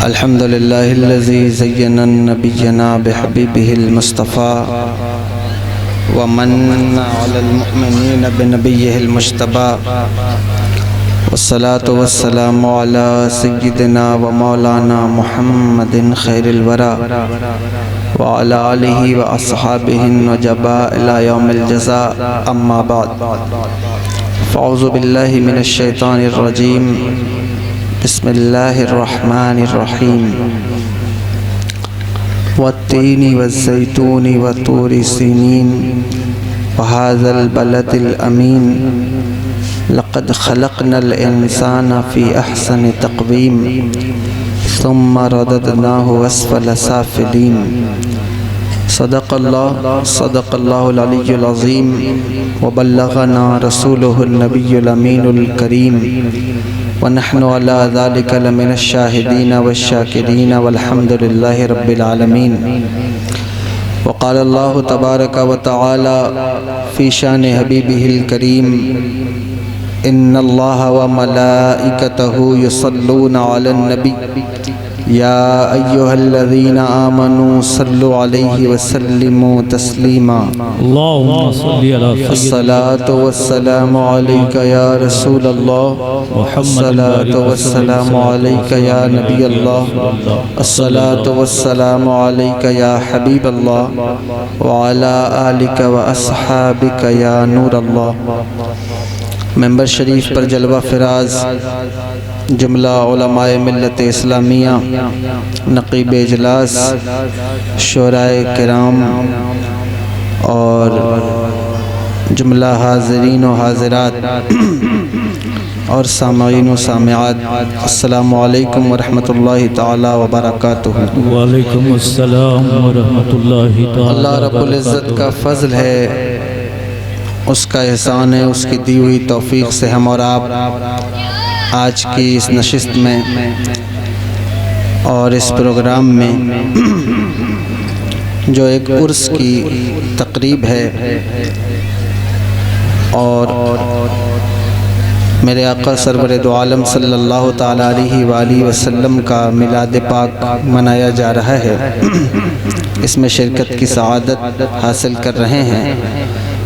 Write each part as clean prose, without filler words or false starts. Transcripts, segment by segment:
الحمد لله الذي زين نبينا بحبيبه المصطفى ومن على المؤمنين بنبيه المجتبى والصلاة والسلام على سيدنا ومولانا محمد خير الورى وعلى آله وأصحابه النجباء إلى يوم الجزاء أما بعد فأعوذ بالله من الشيطان الرجيم بسم الله الرحمن الرحيم والتين والزيتون وطور سينين وهذا البلد الأمين لقد خلقنا الإنسان في أحسن تقويم ثم رددناه أسفل سافلين صدق الله العلي العظيم وبلغنا رسوله النبي الأمين الكريم ونحن على ذلك لمن الشاهدين والشاكرين والحمد لله رب العالمين. وقال الله تبارك وتعالى في شان حبيبه الكريم إن الله وملائكته يصلون على النبي يا أيها الذين آمنوا صلوا عليه وسلموا تسليما. اللهم صل على سيدنا الصلاة والسلام عليك يا رسول الله الصلاة والسلام عليك يا نبي الله الصلاة والسلام عليك يا حبيب الله وعلى آلك وأصحابك يا نور الله. ممبر شریف پر جلوہ فراز جملہ علماء ملت اسلامیہ، نقیب اجلاس، شورائے کرام اور جملہ حاضرین و حاضرات اور سامعین و سامعات، السلام علیکم ورحمۃ اللہ تعالی وبرکاتہ. وعلیکم السلام ورحمۃ اللہ تعالی. اللہ رب العزت کا فضل ہے، اس کا احسان ہے، اس کی دی ہوئی توفیق سے ہم اور آپ آج کی اس نشست میں اور اس پروگرام میں جو ایک عرس کی تقریب ہے اور میرے آقا سرور دو عالم صلی اللہ تعالیٰ علیہ وآلہ وسلم کا میلاد پاک منایا جا رہا ہے، اس میں شرکت کی سعادت حاصل کر رہے ہیں.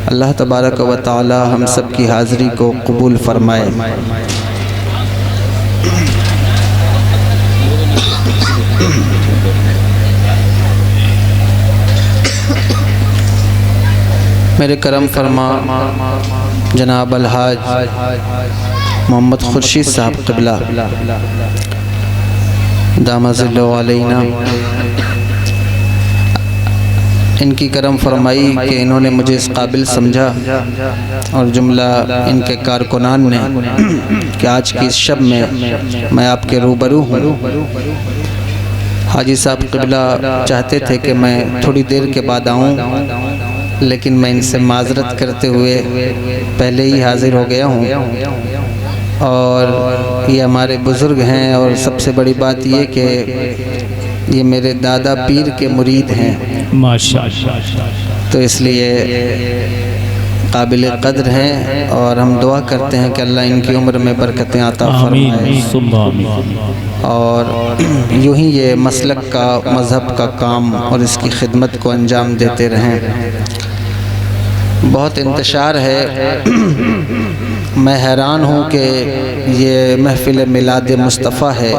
اللہ تبارک و تعالی ہم سب کی حاضری کو قبول فرمائے. میرے کرم فرما جناب الحاج محمد خورشید صاحب قبلہ دامہ ظلہ علینا، ان کی کرم فرمائی کہ انہوں نے مجھے اس قابل سمجھا اور جملہ ان کے کارکنان نے کہ آج کی اس شب میں آپ کے روبرو ہوں. حاجی صاحب قبلہ چاہتے تھے کہ میں تھوڑی دیر کے بعد آؤں، لیکن میں ان سے معذرت کرتے ہوئے پہلے ہی حاضر ہو گیا ہوں. اور یہ ہمارے بزرگ ہیں اور سب سے بڑی بات یہ کہ یہ میرے دادا پیر کے مرید ہیں، ماشاءاللہ، تو اس لیے قابل قدر ہیں اور ہم دعا کرتے ہیں کہ اللہ ان کی عمر میں برکتیں عطا فرمائے اور یوں ہی یہ مسلک کا، مذہب کا کام اور اس کی خدمت کو انجام دیتے رہیں. بہت انتشار ہے، میں حیران ہوں کہ یہ محفل میلاد مصطفیٰ ہے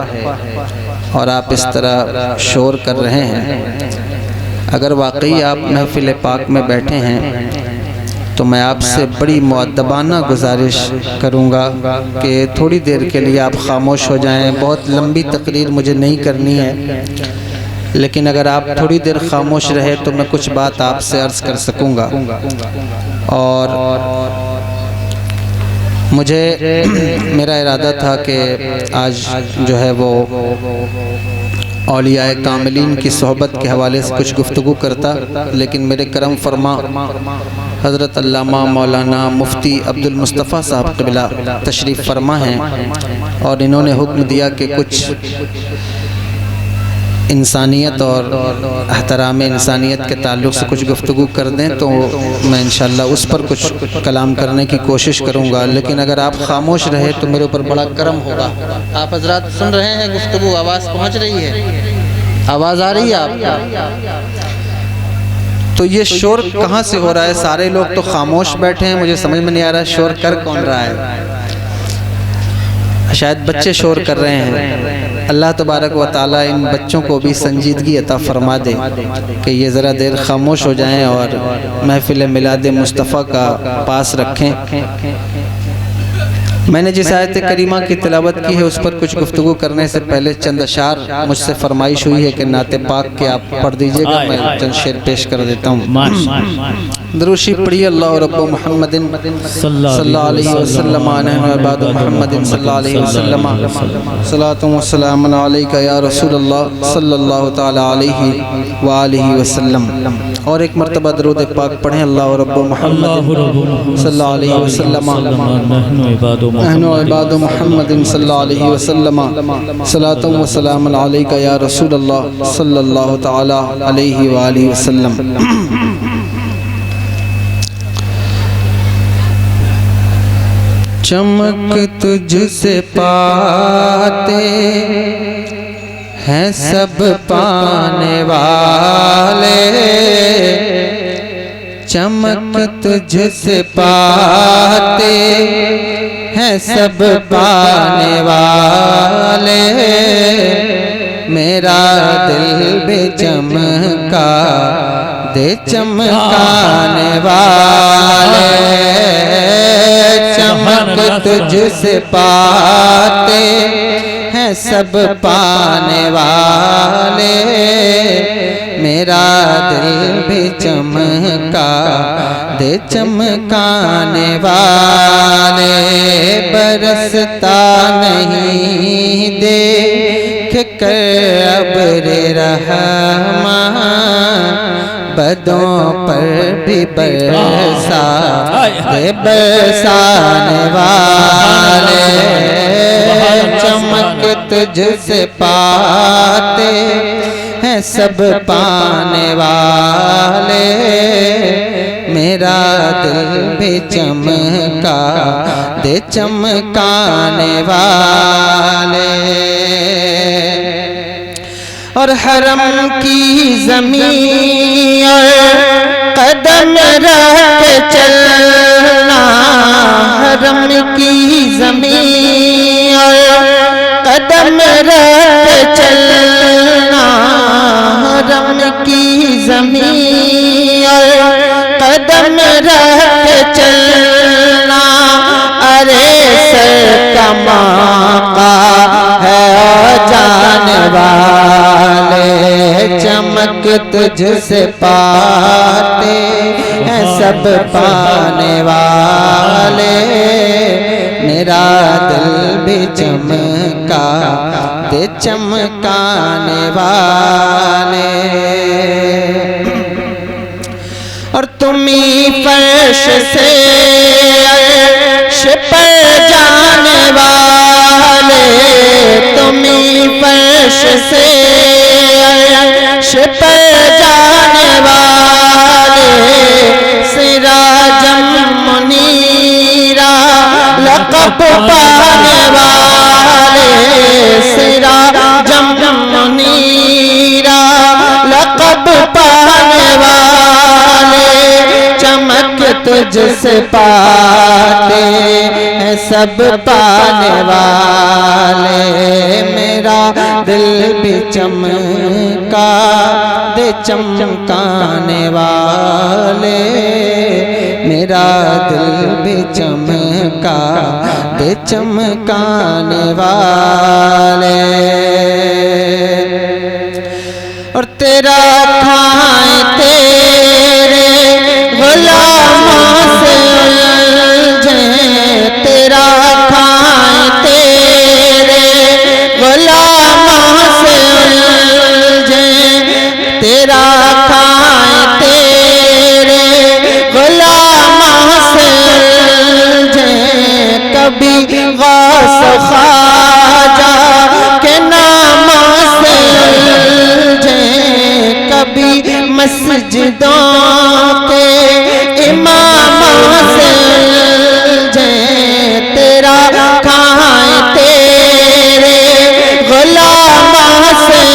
اور آپ اس طرح شور کر رہے ہیں. اگر واقعی آپ محفل پاک میں بیٹھے ہیں تو میں آپ سے بڑی مؤدبانہ گزارش کروں گا کہ تھوڑی دیر کے لیے آپ خاموش ہو جائیں. بہت لمبی تقریر مجھے نہیں کرنی ہے، لیکن اگر آپ تھوڑی دیر خاموش رہے تو میں کچھ بات آپ سے عرض کر سکوں گا. اور مجھے میرا ارادہ تھا کہ آج جو ہے وہ اولیاء کاملین کی صحبت کے حوالے سے کچھ گفتگو کرتا، لیکن میرے کرم فرما حضرت علامہ مولانا مفتی عبد المصطفیٰ صاحب قبلہ تشریف فرما ہیں اور انہوں نے حکم دیا کہ کچھ انسانیت اور احترام انسانیت کے تعلق سے کچھ گفتگو کر دیں تو میں انشاءاللہ اس پر کچھ کلام کرنے کی کوشش کروں گا، لیکن اگر آپ خاموش رہے تو میرے اوپر بڑا کرم ہوگا۔ آپ حضرات سن رہے ہیں گفتگو، آواز پہنچ رہی ہے، آواز آ رہی ہے آپ کو؟ تو یہ شور کہاں سے ہو رہا ہے؟ سارے لوگ تو خاموش بیٹھے ہیں، مجھے سمجھ میں نہیں آ رہا شور کر کون رہا ہے۔ شاید بچے شور کر رہے ہیں۔ اللہ تبارک و تعالیٰ ان بچوں کو بھی سنجیدگی عطا فرما دے کہ یہ ذرا دیر خاموش ہو جائیں اور محفل میلاد مصطفیٰ کا پاس رکھیں۔ میں نے جس آیت کریمہ کی تلاوت کی ہے اس پر کچھ گفتگو کرنے سے پہلے چند اشعار مجھ سے فرمائش ہوئی ہے کہ نعت پاک کے آپ پڑھ دیجئے گا، میں چند شعر پیش کر دیتا ہوں۔ دروشی پڑھی اللہ رب محمد صلی اللہ علیہ وسلم نحن عباد محمد صلی اللہ علیہ وسلم صلاۃ و سلام علیک یا رسول اللہ صلی اللہ تعالی علیہ وآلہ وسلم۔ اور ایک مرتبہ درود پاک پڑھیں، اللہ رب محمد صلی اللہ علیہ وسلم نحن عباد محمد صلی اللہ علیہ وسلم صلاۃ و سلام علیک یا رسول اللہ صلی اللہ تعالی علیہ وآلہ وسلم۔ چمک تجھ سے پاتے ہیں سب پانے والے، چمک تجھ سے پاتے ہیں سب پانے والے، میرا دل بھی چمکا دے چمکانے والے، چمک تجھ سے پاتے ہیں سب پانے والے، میرا دل بھی چمکا دے چمکانے والے، برستا نہیں دیکھ کر ابر رحماں، بدوں پر بھی برسا دے برسانے والے، چمک تجھ سے پاتے ہیں سب پانے والے، میرا دل بھی چمکا دے چمکانے والے، اور حرم کی زمین اور قدم رکھ کے چلنا، حرم کی زمین اور قدم رکھ کے چلنا، حرم کی زمین اور قدم رکھ کے چلنا، ارے سر کا موقع ہے جانے والے، چمک تجھ سے پاتے ہیں سب پانے والے، میرا دل بھی چمکا دے چمکانے والے، اور تمہیں فرش سے عرش پر جانے والے، تمہیں فرش سے عرش پر جانے والے، سراجم منیرا لقب پانے والے، سراجم منیرا لقب پانے والے، چمک تجھ سے پاتے ہیں سب پانے والے، میرا دل بھی چمکا دے چمکانے والے، میرا دل بھی چمکا دے چمکانے والے، اور تیرا کھائیں تیرے غلاموں سے الجھیں، تیرا کھائیں تیرے غلاموں سے الجھیں، تیرا کھائیں تیرے غلاموں سے الجھیں، کبھی غوث خواجہ کے ناموں سے سجدوں کے امام سے تیرا کھائیں تیرے غلام سے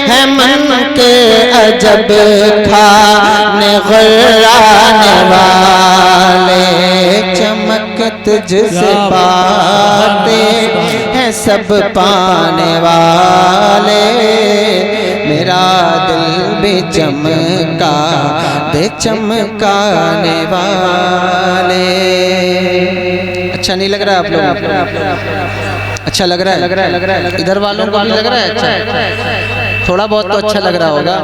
ہے من کے عجب کھانے غرانے والے چمک تجھ سے پاتے ہیں سب پانے والے میرا دل بھی چمکا دے چمکانے والے. اچھا نہیں لگ رہا آپ لوگ؟ اچھا لگ رہا ہے؟ ادھر والوں کو بھی لگ رہا ہے اچھا؟ تھوڑا بہت تو اچھا لگ رہا ہوگا.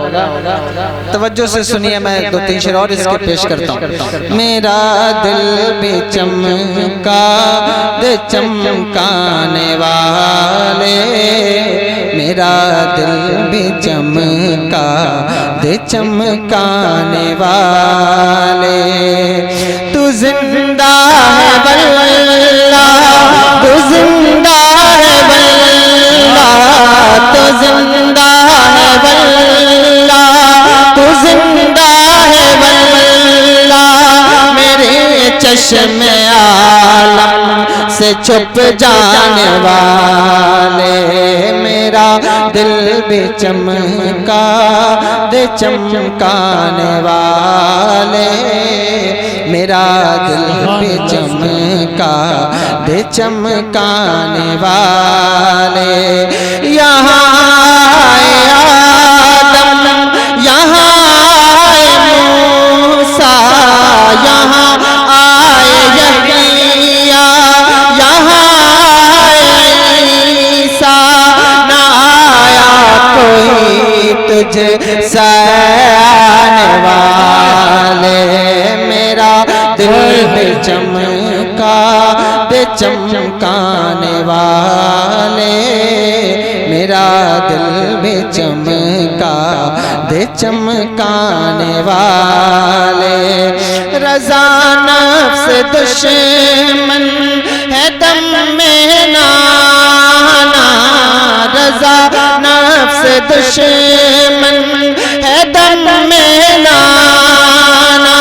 توجہ سے سنیے، میں دو تین شعر اور اس کے پیش کرتا ہوں. میرا دل بھی چمکا دے چمکانے والے میرا دل بھی چمکا دے چمکانے والے. تو زندہ ہے واللہ تو زندہ ہے واللہ تو زندہ ہے واللہ تو زندہ ہے واللہ میرے چشم عالم سے چھپ جانے والے میرا دل بھی چمکا دے چمکانے والے میرا دل بھی چمکا دے چمکانے والے. یہاں آئے آدم یہاں آئے موسیٰ یہاں آئے یحییٰ یہاں آئے عیسیٰ نہ آیا کوئی تجھ سے آنے والے میرا دل بھی چمکا دے چمکانے والے میرا دل بھی چمکا دے چمکانے والے. رضا نفس دشمن ہے دم میں نانا رضا نفس دشمن ہے دم میں نانا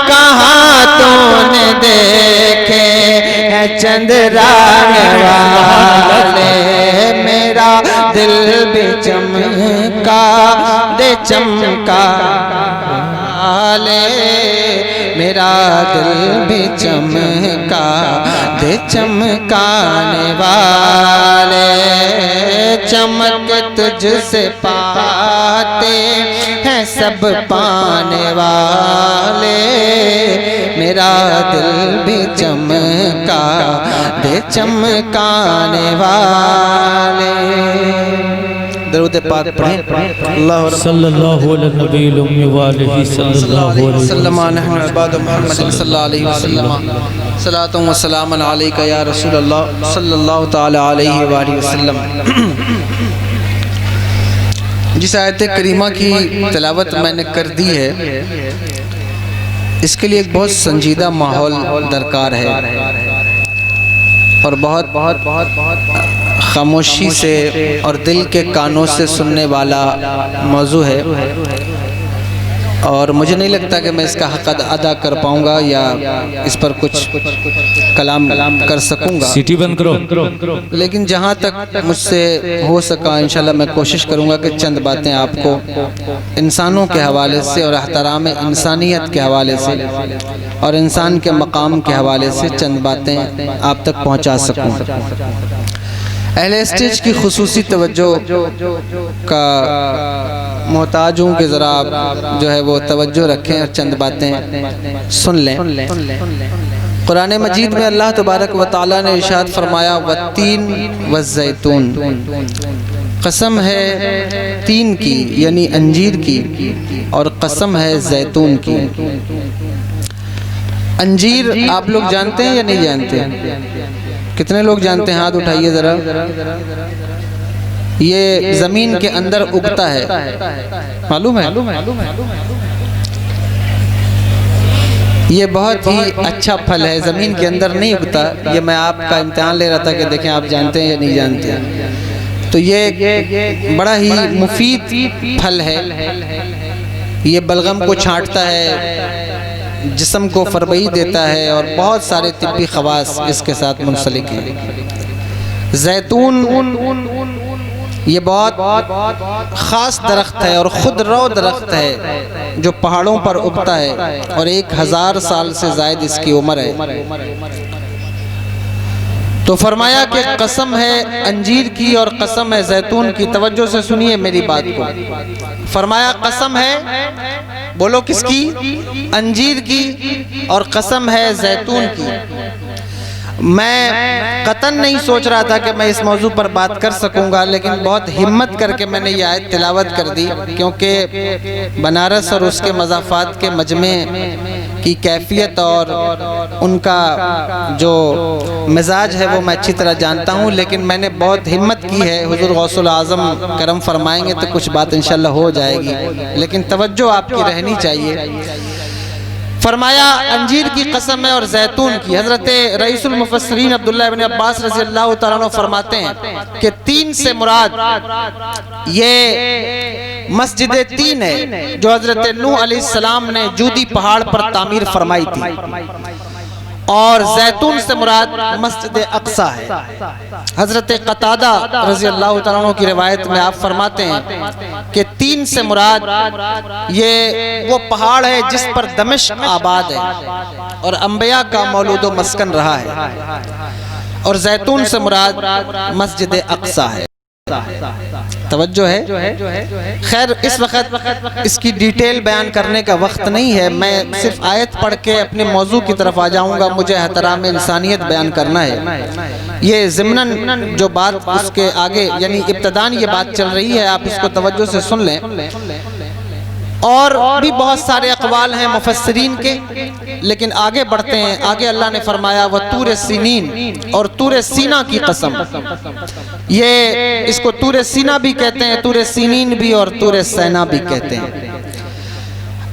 کہاں تو نے دیکھے ہے چندرانے والے میرا دل بھی چمکا دے چمکانے میرا دل بھی چمکا دے چمکانے والے چمک تجھ سے پاتے ہیں سب پانے والے میرا دل بھی چمکا دے چمکانے والے. درود پاک پڑھیں. صلی اللہ علیہ نبی الامی والہ صلی اللہ علیہ وسلم. نحن عباد محمد صلی اللہ علیہ وسلم. صلاۃ و سلام علیک یا رسول اللہ صلی اللہ تعالی علیہ وآلہ وسلم. جس آیت کریمہ کی تلاوت میں نے کر دی ہے اس کے لیے ایک بہت سنجیدہ ماحول درکار ہے اور بہت خاموشی سے اور دل کے کانوں سے سننے والا موضوع ہے اور مجھے نہیں لگتا کہ میں اس کا حق ادا کر پاؤں گا یا اس پر کچھ کلام کر سکوں گا. سیٹی بند کرو. لیکن جہاں تک مجھ سے ہو سکا انشاءاللہ میں کوشش کروں گا کہ چند باتیں آپ کو انسانوں کے حوالے سے اور احترام انسانیت کے حوالے سے اور انسان کے مقام کے حوالے سے چند باتیں آپ تک پہنچا سکوں. اہل اسٹیج کی خصوصی توجہ کا محتاج ہوں کہ ذرا جو ہے وہ توجہ رکھیں اور چند باتیں سن لیں. قرآن مجید میں اللہ تبارک و تعالیٰ نے ارشاد فرمایا والتین والزیتون قسم ہے تین کی یعنی انجیر کی اور قسم ہے زیتون کی. انجیر آپ لوگ جانتے ہیں یا نہیں جانتے؟ کتنے لوگ جانتے ہیں؟ ہاتھ اٹھائیے ذرا. یہ زمین کے اندر اگتا ہے، معلوم ہے؟ یہ بہت ہی اچھا پھل ہے، زمین کے اندر نہیں اگتا. یہ میں آپ کا امتحان لے رہا تھا کہ دیکھیں آپ جانتے ہیں یا نہیں جانتے ہیں. تو یہ بڑا ہی مفید پھل ہے، یہ بلغم کو چھانٹتا ہے، جسم کو فربئی دیتا ہے، اور بہت سارے طبی خواص اس کے ساتھ منسلک ہیں۔ زیتون یہ بہت خاص درخت ہے اور خود رو درخت ہے جو پہاڑوں پر اگتا ہے، اور 1000 سال سے زائد اس کی عمر ہے۔ تو فرمایا کہ قسم ہے انجیر کی اور قسم ہے زیتون کی۔ توجہ سے سنیے میری بات کو۔ فرمایا قسم ہے، بولو کس کی؟ انجیر کی، اور قسم ہے زیتون کی۔ میں قطعاً نہیں سوچ رہا تھا کہ میں اس موضوع پر بات کر سکوں گا، لیکن بہت ہمت کر کے میں نے یہ آیت تلاوت کر دی، کیونکہ بنارس اور اس کے مضافات کے مجمع کی کیفیت اور ان کا جو مزاج ہے وہ میں اچھی طرح جانتا ہوں، لیکن میں نے بہت ہمت کی ہے۔ حضور غوث العظم کرم فرمائیں گے تو کچھ بات انشاءاللہ ہو جائے گی، لیکن توجہ آپ کی رہنی چاہیے۔ فرمایا انجیر کی قسم ہے اور زیتون کی۔ حضرت رئیس المفسرین عبداللہ ابن عباس رضی اللہ تعالیٰ عنہ فرماتے ہیں کہ 3 سے مراد یہ مسجد 3 ہے جو حضرت نوح علیہ السلام نے جودی پہاڑ پر تعمیر فرمائی تھی، اور زیتون سے مراد مسجد اقصی ہے۔ حضرت قتادہ رضی اللہ تعالیٰ عنہ کی روایت میں آپ فرماتے ہیں کہ 3 سے مراد یہ وہ پہاڑ ہے جس پر دمشق آباد ہے اور انبیاء کا مولود و مسکن رہا ہے، اور زیتون سے مراد مسجد اقصی ہے۔ توجہ ہے؟ خیر اس وقت اس کی ڈیٹیل بیان کرنے کا وقت نہیں ہے، میں صرف آیت پڑھ کے اپنے موضوع کی طرف آ جاؤں گا۔ مجھے احترام انسانیت بیان کرنا ہے۔ یہ ضمناً جو بات اس کے آگے یعنی ابتداً یہ بات چل رہی ہے، آپ اس کو توجہ سے سن لیں۔ اور بھی بہت سارے اقوال ہیں مفسرین کے، لیکن آگے بڑھتے ہیں۔ آگے اللہ نے فرمایا وَطُورِ سِینِین، اور طور سینا کی قسم۔ یہ اس کو طور سینا بھی کہتے ہیں، طور سینین بھی، اور طور سینا بھی کہتے ہیں۔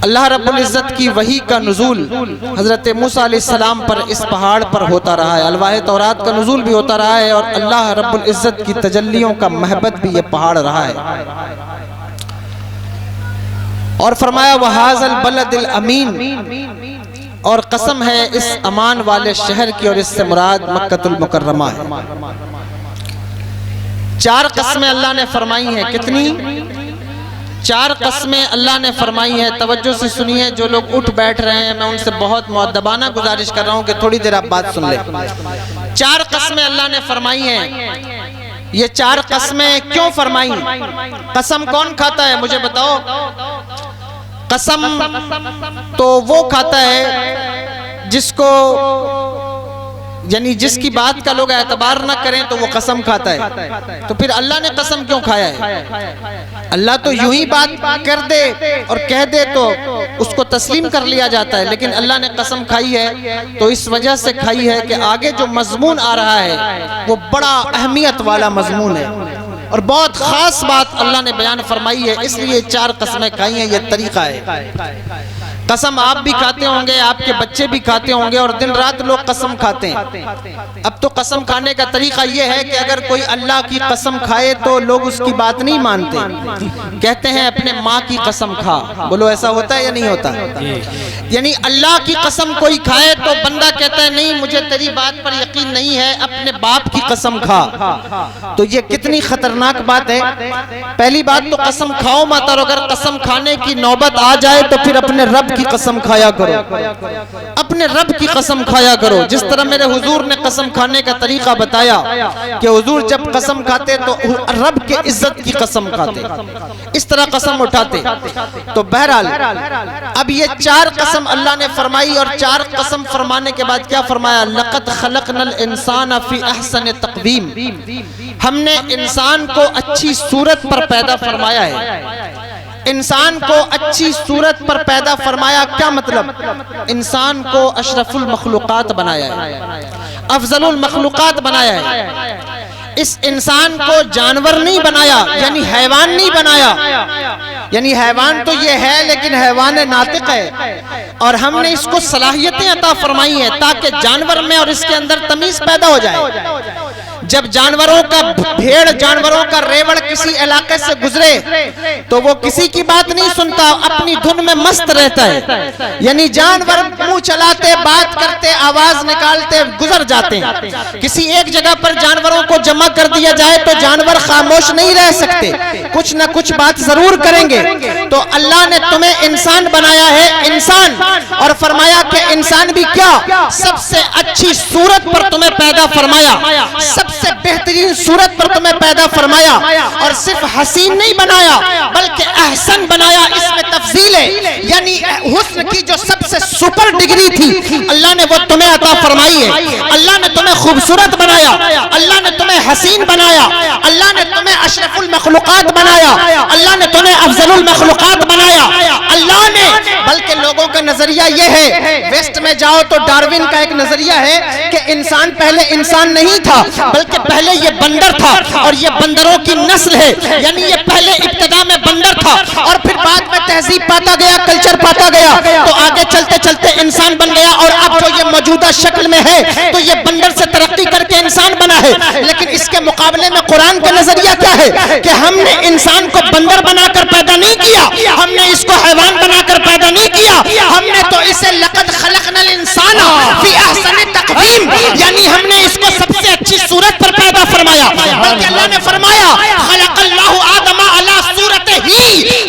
اللہ رب العزت کی وحی کا نزول حضرت موسیٰ علیہ السلام پر اس پہاڑ پر ہوتا رہا ہے، الواح تورات کا نزول بھی ہوتا رہا ہے، اور اللہ رب العزت کی تجلیوں کا محبت بھی یہ پہاڑ رہا ہے۔ اور فرمایا وَهَذَا الْبَلَدِ الْأَمِينَ، اور قسم ہے اس امان والے شہر کی، اور اس سے مراد مکۃ المکرمہ ہے۔ 4 قسمیں اللہ نے فرمائی ہیں۔ کتنی؟ 4 قسمیں اللہ نے فرمائی ہیں۔ توجہ سے سنیے، جو لوگ اٹھ بیٹھ رہے ہیں میں ان سے بہت مؤدبانہ گزارش کر رہا ہوں کہ تھوڑی دیر آپ بات سن لیں۔ 4 قسمیں اللہ نے فرمائی ہیں۔ یہ 4 قسمیں کیوں فرمائی؟ قسم کون کھاتا ہے مجھے بتاؤ؟ قسم تو وہ کھاتا ہے جس کو یعنی جس کی بات کا لوگ اعتبار نہ کریں تو وہ قسم کھاتا ہے۔ تو پھر اللہ نے قسم کیوں کھایا ہے؟ اللہ تو یوں ہی بات کر دے اور کہہ دے تو اس کو تسلیم کر لیا جاتا ہے، لیکن اللہ نے قسم کھائی ہے تو اس وجہ سے کھائی ہے کہ آگے جو مضمون آ رہا ہے وہ بڑا اہمیت والا مضمون ہے، اور بہت خاص بات اللہ نے بیان فرمائی ہے، اس لیے 4 قسمیں کھائی ہیں۔ یہ طریقہ ہے۔ قسم آپ بھی کھاتے ہوں گے، آپ کے بچے بھی کھاتے ہوں گے، اور دن رات لوگ قسم کھاتے ہیں۔ اب تو قسم کھانے کا طریقہ یہ ہے کہ اگر کوئی اللہ کی قسم کھائے تو لوگ اس کی بات نہیں مانتے، کہتے ہیں اپنے ماں کی قسم کھا۔ بولو ایسا ہوتا ہے یا نہیں ہوتا؟ یعنی اللہ کی قسم کوئی کھائے تو بندہ کہتا ہے نہیں مجھے تیری بات پر یقین نہیں ہے، اپنے باپ کی قسم کھا۔ تو یہ کتنی خطرناک بات ہے۔ پہلی بات تو قسم کھاؤ مت، اور اگر قسم کھانے کی نوبت آ جائے تو پھر اپنے رب کی قسم کھایا کرو، اپنے رب کی قسم کھایا کرو۔ جس طرح میرے حضور نے قسم کھانے کا طریقہ بتایا کہ حضور جب قسم کھاتے تو رب کے عزت کی قسم کھاتے، اس طرح قسم اٹھاتے۔ تو بہرحال اب یہ 4 قسم اللہ نے فرمائی، اور 4 قسم فرمانے کے بعد کیا فرمایا؟ لَقَدْ خَلَقْنَا الْإِنسَانَ فِي أَحْسَنِ تَقْوِيمٍ، ہم نے انسان کو اچھی صورت پر پیدا فرمایا ہے۔ انسان کو اچھی صورت پر پیدا فرمایا کیا مطلب؟ انسان کو اشرف المخلوقات بنایا ہے، افضل المخلوقات بنایا ہے۔ اس انسان کو جانور نہیں بنایا، یعنی حیوان نہیں بنایا، یعنی حیوان تو یہ ہے لیکن حیوان ناطق ہے، اور ہم نے اس کو صلاحیتیں عطا فرمائی ہیں تاکہ جانور میں اور اس کے اندر تمیز پیدا ہو جائے۔ جب جانوروں کا بھیڑ جانوروں کا ریوڑ کسی علاقے سے گزرے تو وہ کسی کی بات نہیں سنتا، اپنی دھن میں مست رہتا ہے. یعنی جانور منہ چلاتے، بات کرتے، آواز نکالتے گزر جاتے ہیں. کسی ایک جگہ پر جانوروں کو جمع کر دیا جائے تو جانور خاموش نہیں رہ سکتے، کچھ نہ کچھ بات ضرور کریں گے. تو اللہ نے تمہیں انسان بنایا ہے، انسان، اور فرمایا کہ انسان بھی کیا، سب سے اچھی صورت پر تمہیں پیدا فرمایا، سب سے بہترین صورت پر تمہیں پیدا فرمایا. اور صرف حسین نہیں بنایا بلکہ احسن بنایا. اس میں تفضیل ہے، یعنی حسن کی جو سب سے سپر ڈگری تھی اللہ نے وہ تمہیں عطا فرمائی ہے. اللہ نے تمہیں خوبصورت بنایا، اللہ نے تمہیں حسین بنایا، اللہ نے تمہیں اشرف المخلوقات بنایا، اللہ نے تمہیں افضل المخلوقات بنایا. اللہ نے، بلکہ لوگوں کا نظریہ یہ ہے، ویسٹ میں جاؤ تو ڈاروین کا ایک نظریہ ہے کہ انسان پہلے انسان نہیں تھا بلکہ پہلے یہ بندر تھا، اور یہ بندروں کی نسل ہے. یعنی یہ پہلے ابتدا میں بندر تھا اور پھر بعد میں تہذیب پاتا گیا، کلچر پاتا گیا، تو آگے چلتے چلتے انسان بن گیا. اور اب جو یہ موجودہ شکل میں ہے تو یہ بندر سے ترقی کر کے انسان بنا ہے. لیکن اس کے مقابلے میں قرآن کا نظریہ کیا ہے کہ ہم نے انسان کو بندر بنا کر پیدا نہیں کیا، ہم نے اس کو حیوان بنا کر پیدا نہیں کیا، ہم نے تو اسے لقد خلقنا الانسان فی احسن تقویم، یعنی ہم نے اس کو سب سے اچھی صورت پر پیدا فرمایا. بلکہ اللہ نے فرمایا خلق اللہ آدم علی صورتہ،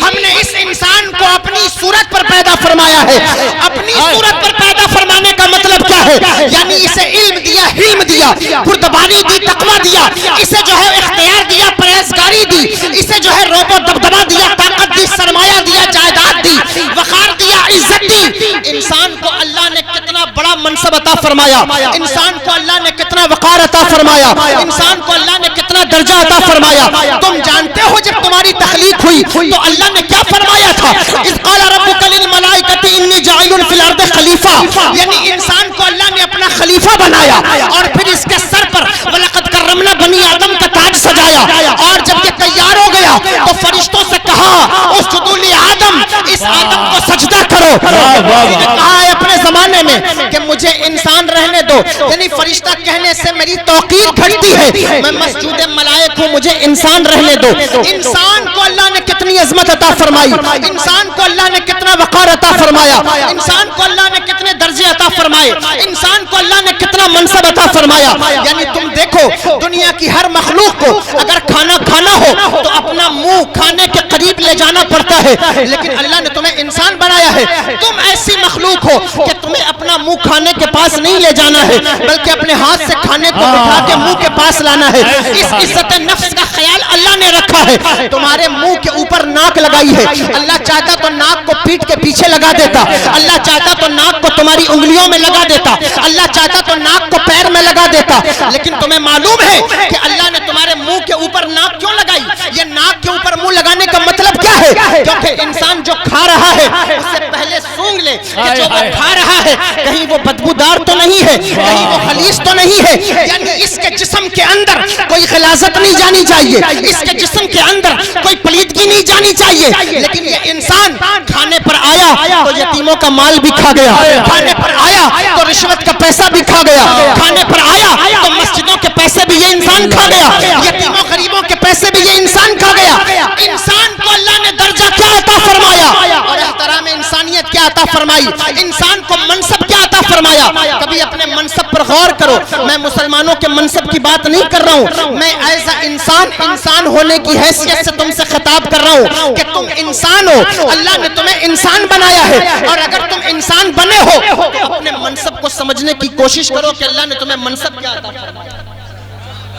ہم نے اس انسان کو اپنی صورت پر پیدا فرمایا ہے. اپنی صورت پر پیدا فرمانے کا مطلب کیا ہے؟ یعنی اسے علم دیا، حلم دیا، بردباری دی، تقوی دیا، اسے جو ہے اختیار دیا، پرہیزگاری دی، اسے جو ہے روب و دبدبا دیا، طاقت دی، سرمایہ دیا، جائیداد دی، وقار دیا، عزت دی. انسان کو اللہ نے کتنا بڑا منصب عطا فرمایا، انسان کو اللہ نے کتنا وقار عطا فرمایا، انسان کو اللہ نے کتنا درجہ عطا فرمایا. تم جانتے ہو جب تمہاری تخلیق ہوئی تو اللہ نے کیا فرمایا تھا؟ اذ قال ربک للملائکۃ انی جاعل فی الارض خلیفہ، یعنی انسان کو اللہ نے اپنا خلیفہ بنایا اور پھر اس کے سر پر وَلَقَدْ كَرَّمْنَا بنی آدم کا تاج سجایا. اور جب یہ تیار ہو گیا تو فرشتوں سے کہا اسجدوا لآدم، اس آدم کو سجدہ کرو. کہا ہے اپنے زمانے میں کہ مجھے انسان رہنے دو، یعنی فرشتہ کہنے سے میری توقیر گھٹتی ہے، میں مسجود ملائک ہوں، مجھے انسان رہنے دو. انسان کو اللہ نے کتنی عظمت عطا فرمائی، انسان کو اللہ نے کتنا وقار عطا فرمایا، انسان کو اللہ نے کتنے درجے عطا فرمائے، انسان کو اللہ نے کتنا منصب عطا فرمایا. یعنی تم دیکھو دنیا کی ہر مخلوق کو اگر کھانا کھانا ہو تو اپنا منہ کھانے کے قریب لے جانا پڑتا ہے، لیکن اللہ نے تمہیں انسان بنایا ہے. تم ایسی مخلوق ہو کہ تمہیں اپنا منہ کھانے کے پاس نہیں لے جانا ہے بلکہ اپنے ہاتھ سے کھانے کو اٹھا کے منہ کے پاس لانا ہے. اس عزت نفس کا خیال اللہ نے رکھا ہے. تمہارے منہ کے اوپر ناک لگائی ہے، اللہ چاہتا تو ناک کو پیٹ کے پیچھے لگا دیتا، اللہ چاہتا تو ناک کو تمہاری انگلیوں میں لگا دیتا، اللہ چاہتا تو ناک کو پیر میں لگا دیتا. لیکن تمہیں معلوم ہے کہ اللہ نے تمہارے منہ کے اوپر ناک کیوں لگائی؟ یہ ناک کے اوپر منہ لگانے کا مطلب کیا ہے؟ کیونکہ انسان جو کھا رہا ہے اس سے پہلے سونگ لے کہ جو وہ کھا رہا ہے کہیں وہ بدبودار تو نہیں ہے، کہیں وہ خلیص تو نہیں ہے. یعنی اس کے جسم کے اندر کوئی غلاظت نہیں جانی چاہیے، اس کے جسم کے اندر کوئی پلیدگی نہیں جانی چاہیے. لیکن یہ انسان کھانے پر آیا تو یتیموں کا مال بھی کھا گیا، کھانے پر آیا تو رشوت کا پیسہ بھی کھا گیا، کھانے پر آیا تو مسجدوں کے پیسے بھی یہ انسان کھا گیا، یتیموں غریبوں کے پیسے بھی یہ انسان کھا گیا. انسان کو اللہ نے درجہ کیا عطا فرمایا اور احترام انسانیت کیا عطا فرمائی، انسان کو منصب کیا عطا فرمایا. کبھی اپنے منصب پر غور کرو. میں مسلمانوں کے منصب کی بات نہیں کر رہا ہوں، میں ایز اے انسان ہونے کی حیثیت سے تم سے خطاب کر رہا ہوں کہ تم انسان ہو، اللہ نے تمہیں انسان بنایا ہے. اور اگر تم انسان بنے ہو تو اپنے منصب کو سمجھنے کی کوشش کرو کہ اللہ نے تمہیں منصب کیا عطا فرمایا.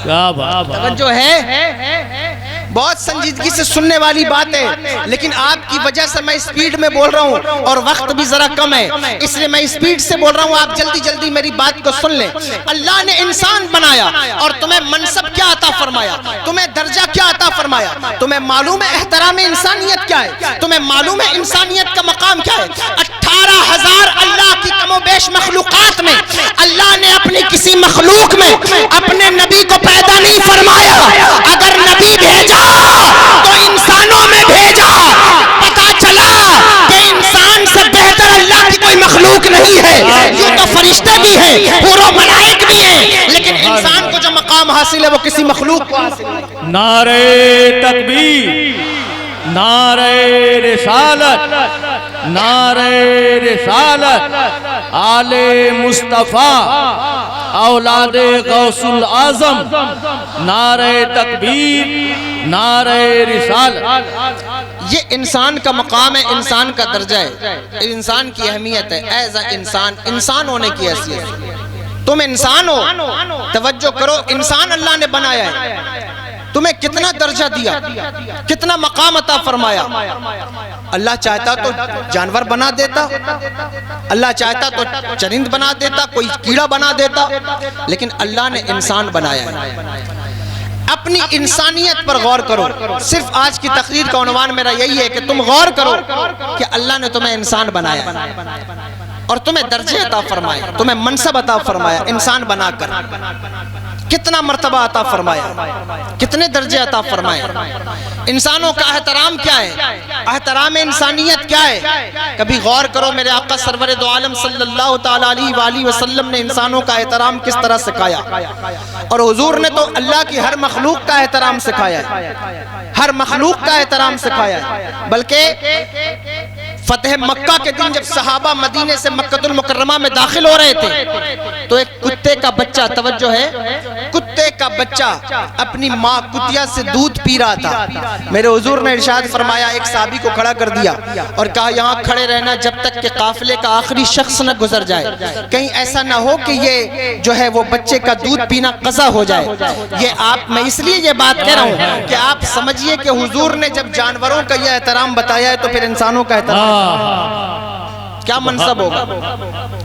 کیا بات توجہ ہے، بہت سنجیدگی سے سننے والی بات ہے، لیکن آپ کی وجہ سے میں اسپیڈ میں بول رہا ہوں اور وقت بھی ذرا کم ہے، اس لیے میں اسپیڈ سے بول رہا ہوں. آپ جلدی جلدی میری بات کو سن لیں. اللہ نے انسان بنایا اور تمہیں منصب کیا عطا فرمایا، تمہیں درجہ کیا عطا فرمایا. تمہیں معلوم ہے احترام انسانیت کیا ہے؟ تمہیں معلوم ہے انسانیت کا مقام کیا ہے؟ 18,000 اللہ کی کم و بیش مخلوقات میں اللہ نے اپنی کسی مخلوق میں اپنے نبی کو پیدا نہیں فرمایا. اگر نبی بھیجا تو انسانوں میں بھیجا. پتا چلا کہ انسان سے بہتر اللہ کی کوئی مخلوق نہیں ہے. یوں تو فرشتے بھی ہیں، حور و ملائک بھی ہیں، لیکن انسان کو جو مقام حاصل ہے وہ کسی مخلوق کو حاصل نہیں۔ نعرہ تکبیر، نعرہ رسالت، نعرہ رسالت، آل مصطفیٰ، اولاد غوث العظم، نعرہ تکبیر، نعرہ رسالت۔ یہ انسان کا مقام ہے، انسان کا درجہ ہے، انسان کی اہمیت ہے۔ ایز اے انسان، انسان ہونے کی حیثیت، تم انسان ہو، توجہ کرو، انسان اللہ نے بنایا ہے، تمہیں کتنا درجہ دیا، کتنا مقام عطا فرمایا۔ اللہ چاہتا تو جانور بنا دیتا، اللہ چاہتا تو چرند بنا دیتا، کوئی کیڑا بنا دیتا، لیکن اللہ نے انسان بنایا ہے۔ اپنی انسانیت پر غور کرو۔ صرف آج کی تقریر کا عنوان میرا یہی ہے کہ تم غور کرو کہ اللہ نے تمہیں انسان بنایا اور تمہیں درجے عطا فرمائے، تمہیں منصب عطا فرمایا انسان بنا کر۔ کتنا مرتبہ عطا فرمایا، کتنے درجے عطا فرمائے۔ انسانوں کا احترام کیا ہے، احترام انسانیت کیا ہے؟ کبھی غور کرو، میرے آقا سرور دو عالم صلی اللہ تعالیٰ علیہ وآلہ وسلم نے انسانوں کا احترام کس طرح سکھایا، اور حضور نے تو اللہ کی ہر مخلوق کا احترام سکھایا ہے، ہر مخلوق کا احترام سکھایا ہے۔ بلکہ فتح مکہ کے دن جب صحابہ مدینے سے مکہ المکرمہ میں داخل ہو رہے تھے تو ایک کتے کا بچہ، توجہ ہے، کتے کا بچہ اپنی ماں کتیا سے دودھ پی رہا تھا۔ میرے حضور نے ارشاد فرمایا، ایک صحابی کو کھڑا کر دیا اور کہا یہاں کھڑے رہنا جب تک کہ قافلے کا آخری شخص نہ گزر جائے، کہیں ایسا نہ ہو کہ یہ جو ہے وہ بچے کا دودھ پینا قضا ہو جائے۔ میں اس لیے یہ بات کہہ رہا ہوں کہ آپ سمجھیے کہ حضور نے جب جانوروں کا یہ احترام بتایا ہے تو پھر انسانوں کا احترام کیا منصب ہوگا،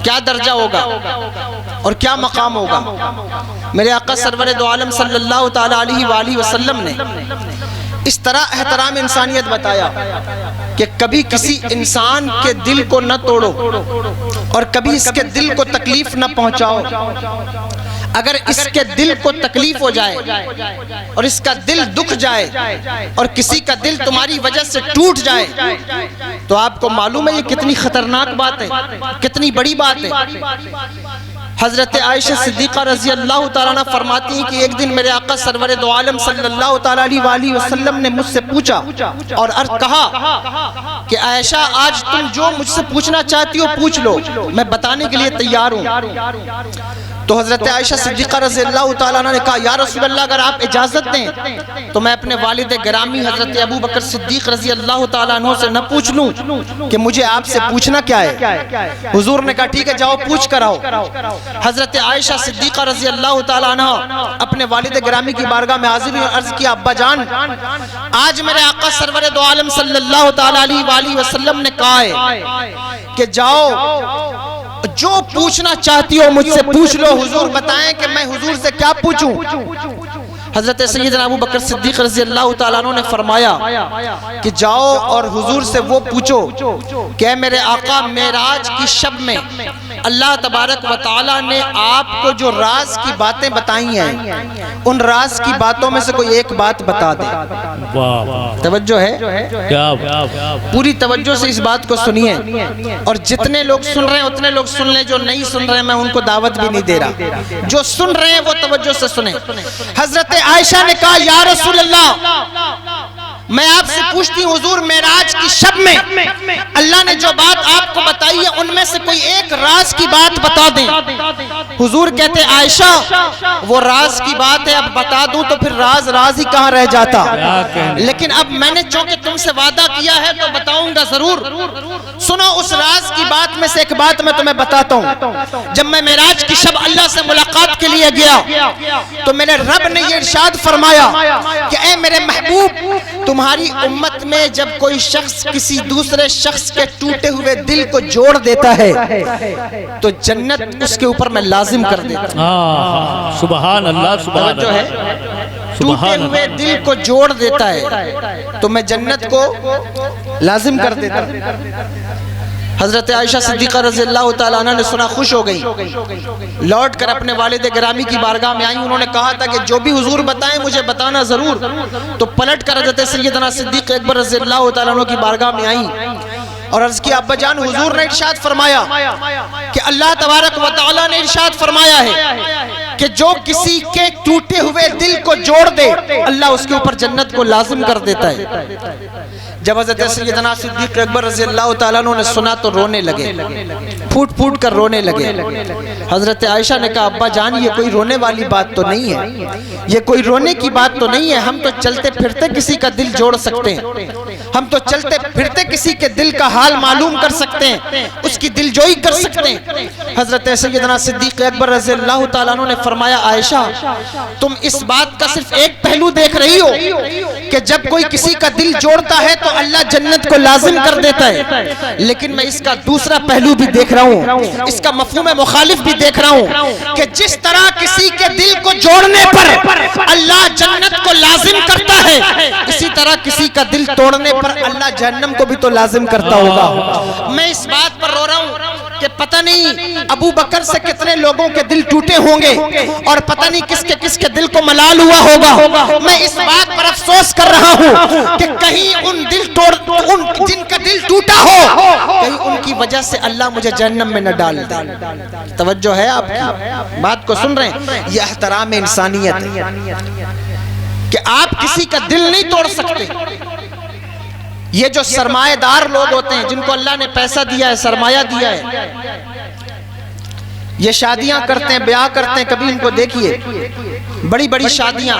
کیا درجہ ہوگا اور کیا مقام ہوگا۔ میرے آقا سرور دو عالم صلی اللہ تعالیٰ علیہ وآلہ وسلم نے اس طرح احترام انسانیت بتایا کہ کبھی کسی انسان کے دل کو نہ توڑو اور کبھی اس کے دل کو تکلیف نہ پہنچاؤ۔ اگر اس کے دل کو تکلیف ہو جائے اور اس کا دل دکھ جائے اور کسی کا دل تمہاری وجہ سے ٹوٹ جائے تو آپ کو معلوم ہے یہ کتنی خطرناک بات ہے، کتنی بڑی بات ہے۔ حضرت عائشہ صدیقہ رضی اللہ تعالیٰ عنہ فرماتی ہیں کہ ایک دن میرے آقا سرور دو عالم صلی اللہ تعالیٰ علیہ وآلہ وسلم نے مجھ سے پوچھا اور عرض کہا کہ عائشہ آج تم جو مجھ سے پوچھنا چاہتی ہو پوچھ لو، میں بتانے کے لیے تیار ہوں۔ تو حضرت عائشہ صدیقہ رضی اللہ تعالیٰ عنہ نے کہا یا رسول اللہ اگر آپ اجازت دیں تو میں اپنے والد گرامی حضرت ابو بکر صدیق رضی اللہ تعالیٰ عنہ سے نہ پوچھ لوں کہ مجھے آپ سے پوچھنا کیا ہے؟ حضور نے کہا ٹھیک ہے جاؤ پوچھ کر آؤ۔ حضرت عائشہ صدیقہ رضی اللہ تعالیٰ عنہ اپنے والد گرامی کی بارگاہ میں حاضر ہوئی، عرض کیا ابا جان آج میرے آقا سرور دو عالم صلی اللہ تعالیٰ علیہ وآلہ وسلم نے کہا ہے کہ جاؤ جو پوچھنا چاہتی ہو مجھ سے پوچھ لو۔ حضور بتائیں کہ میں حضور سے کیا پوچھوں؟ حضرت سیدنا ابو بکر صدیق رضی اللہ تعالیٰ عنہ نے فرمایا کہ جاؤ اور حضور سے وہ پوچھو کہ اے میرے آقا معراج کی شب میں اللہ تبارک و تعالیٰ نے آپ کو جو راز کی باتیں بتائی ہیں ان راز کی باتوں میں سے کوئی ایک بات بتا دے۔ توجہ ہے، پوری توجہ سے اس بات کو سنیے اور جتنے لوگ سن رہے ہیں اتنے لوگ سن لیں، جو نہیں سن رہے ہیں میں ان کو دعوت بھی نہیں دے رہا، جو سن رہے ہیں وہ توجہ سے سنیں۔ حضرت عائشہ نے کہا یا رسول اللہ میں آپ سے پوچھتی ہوں حضور معراج کی شب میں اللہ نے جو بات آپ کو بتائی ہے ان میں سے کوئی ایک راز کی بات بتا دیں۔ حضور کہتے عائشہ وہ راز کی بات ہے اب بتا دوں تو پھر راز راز ہی کہاں رہ جاتا، لیکن اب میں نے چونکہ تم سے وعدہ کیا ہے تو بتاؤں گا ضرور۔ سنو اس راز کی بات میں سے ایک بات میں تمہیں بتاتا ہوں۔ جب میں معراج کی شب اللہ سے ملاقات کے لیے گیا تو میرے رب نے یہ ارشاد فرمایا کہ اے میرے محبوب تمہاری امت میں جب کوئی شخص کسی دوسرے شخص کے ٹوٹے ہوئے دل کو جوڑ دیتا ہے تو جنت اس کے اوپر میں لازم کر دیتا ہوں۔ سبحان اللہ، سبحان جو ہے ٹوٹے ہوئے دل کو جوڑ دیتا ہے تو میں جنت کو لازم کر دیتا ہوں۔ حضرت عائشہ صدیقہ رضی اللہ تعالیٰ عنہ نے سنا، خوش ہو گئی، لوٹ کر اپنے والد گرامی کی بارگاہ میں آئیں۔ انہوں نے کہا تھا کہ جو بھی حضور بتائیں مجھے بتانا ضرور۔ تو پلٹ کر حضرت سیدنا صدیق اکبر رضی اللہ تعالیٰ عنہ کی بارگاہ میں آئیں اور عرض کی ابا جان حضور نے ارشاد فرمایا کہ اللہ تبارک و تعالی نے ارشاد فرمایا ہے کہ جو کسی کے ٹوٹے ہوئے دل کو جوڑ دے اللہ اس کے اوپر جنت کو لازم کر دیتا ہے۔ جب حضرت سیدنا صدیق اکبر رضی اللہ تعالیٰ عنہ نے سنا تو رونے لگے، پھوٹ پھوٹ کر رونے لگے۔ حضرت عائشہ نے کہا ابا جان یہ کوئی رونے والی بات تو نہیں ہے، یہ کوئی رونے کی بات تو نہیں ہے، ہم تو چلتے پھرتے کسی کا دل جوڑ سکتے ہیں، ہم تو چلتے پھرتے کسی کے دل کا حال معلوم کر سکتے ہیں، اس کی دل جوئی کر سکتے ہیں۔ حضرت سیدنا صدیق اکبر رضی اللہ تعالیٰ عنہ نے فرمایا عائشہ تم اس بات کا صرف ایک پہلو دیکھ رہی ہو کہ جب کوئی کسی کا دل جوڑتا ہے تو اللہ جنت کو لازم کر دیتا ہے، لیکن میں اس کا دوسرا پہلو بھی دیکھ رہا ہوں، اس کا مفہوم مخالف بھی دیکھ رہا ہوں کہ جس طرح کسی کے دل کو جوڑنے پر اللہ جنت کو لازم کرتا ہے، اسی طرح کسی کا دل توڑنے پر اللہ جہنم کو بھی تو لازم کرتا ہوگا۔ میں اس بات پر رو رہا ہوں کہ پتہ نہیں ابو بکر سے کتنے لوگوں کے دل ٹوٹے ہوں گے اور پتہ نہیں کس کے دل کو ملال ہوا ہوگا۔ میں اس بات پر افسوس کر رہا ہوں کہ کہیں ان جن کا دل ٹوٹا ہو کہیں ان کی وجہ سے اللہ مجھے جہنم میں نہ ڈال دے۔ توجہ ہے آپ کی بات کو سن رہے ہیں؟ یہ احترام انسانیت ہے کہ آپ کسی کا دل نہیں توڑ سکتے۔ یہ جو سرمایہ دار لوگ ہوتے ہیں جن کو اللہ نے پیسہ دیا ہے، سرمایہ دیا ہے، یہ شادیاں کرتے ہیں، بیاہ کرتے ہیں، کبھی ان کو دیکھیے بڑی بڑی شادیاں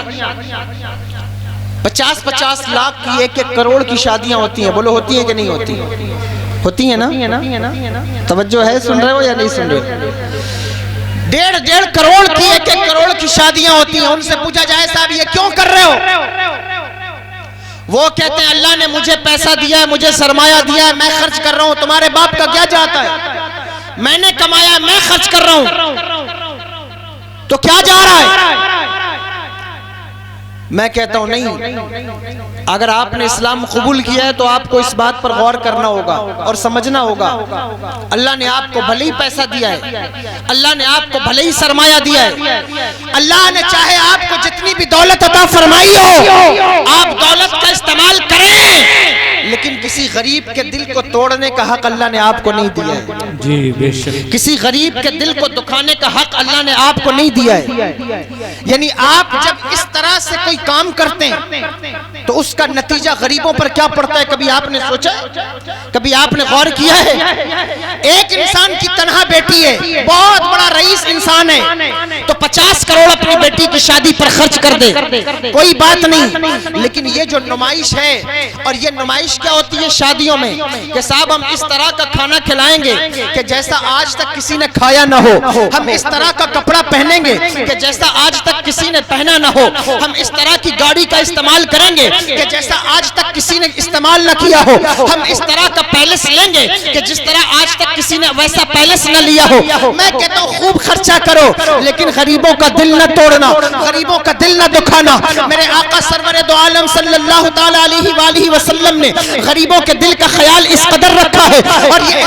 50-50 لاکھ کی 1-1 کروڑ کی شادیاں ہوتی ہیں۔ بولو ہوتی ہیں کہ نہیں ہوتی؟ ہوتی ہیں نا؟ توجہ ہے، سن رہے ہو یا نہیں سن رہے؟ 1.5 کروڑ کی 1-1 کروڑ کی شادیاں ہوتی ہیں۔ ان سے پوچھا جائے صاحب یہ کیوں کر رہے ہو؟ وہ کہتے ہیں اللہ نے مجھے پیسہ دیا ہے، مجھے سرمایہ دیا ہے، میں خرچ کر رہا ہوں، تمہارے باپ کا کیا جاتا ہے؟ میں نے کمایا ہے، میں خرچ کر رہا ہوں، تو کیا جا رہا ہے؟ میں کہتا ہوں نہیں، اگر آپ نے اسلام قبول کیا ہے تو آپ کو اس بات پر غور کرنا ہوگا اور سمجھنا ہوگا اللہ نے آپ کو بھلے ہی پیسہ دیا ہے، اللہ نے آپ کو بھلے ہی سرمایہ دیا ہے، اللہ نے چاہے آپ کو جتنی بھی دولت عطا فرمائی ہو آپ دولت کا استعمال کریں، لیکن کسی غریب کے دل کو توڑنے کا حق اللہ نے آپ کو نہیں دیا ہے۔ جی بے شک، کسی غریب کے دل کو دکھانے کا حق اللہ نے آپ کو نہیں دیا ہے۔ یعنی آپ جب اس طرح سے کوئی کام کرتے ہیں تو اس کا نتیجہ غریبوں پر کیا پڑتا ہے؟ کبھی آپ نے سوچا؟ کبھی آپ نے غور کیا ہے؟ ایک انسان کی تنہا بیٹی ہے، بہت بڑا رئیس انسان ہے، تو 50 کروڑ اپنی بیٹی کی شادی پر خرچ کر دے، کوئی بات نہیں، لیکن یہ جو نمائش ہے، اور یہ نمائش کیا ہوتی ہے شادیوں میں کہ صاحب ہم اس طرح کا کھانا کھلائیں گے کہ جیسا آج تک کسی نے کھایا نہ ہو، ہم اس طرح کا کپڑا پہنیں گے کہ جیسا آج تک کسی نے پہنا نہ ہو، ہم اس طرح کی گاڑی کا استعمال کریں گے کہ جیسا آج تک کسی نے استعمال نہ کیا ہو، ہم اس طرح کا پیلس لیں گے کہ جس طرح آج تک کسی نے ویسا پیلس نہ لیا ہو۔ میں کہتا ہوں خوب خرچہ کرو، لیکن غریبوں کا دل نہ توڑنا، غریبوں کا دل نہ دکھانا۔ میرے آقا سرور دو عالم صلی اللہ تعالی علیہ وآلہ وسلم نے غریبوں کے دل کا خیال اس قدر رکھا ہے، اور یہ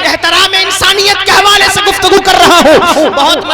احترام انسانیت کے حوالے سے گفتگو کر رہا ہوں۔ بہت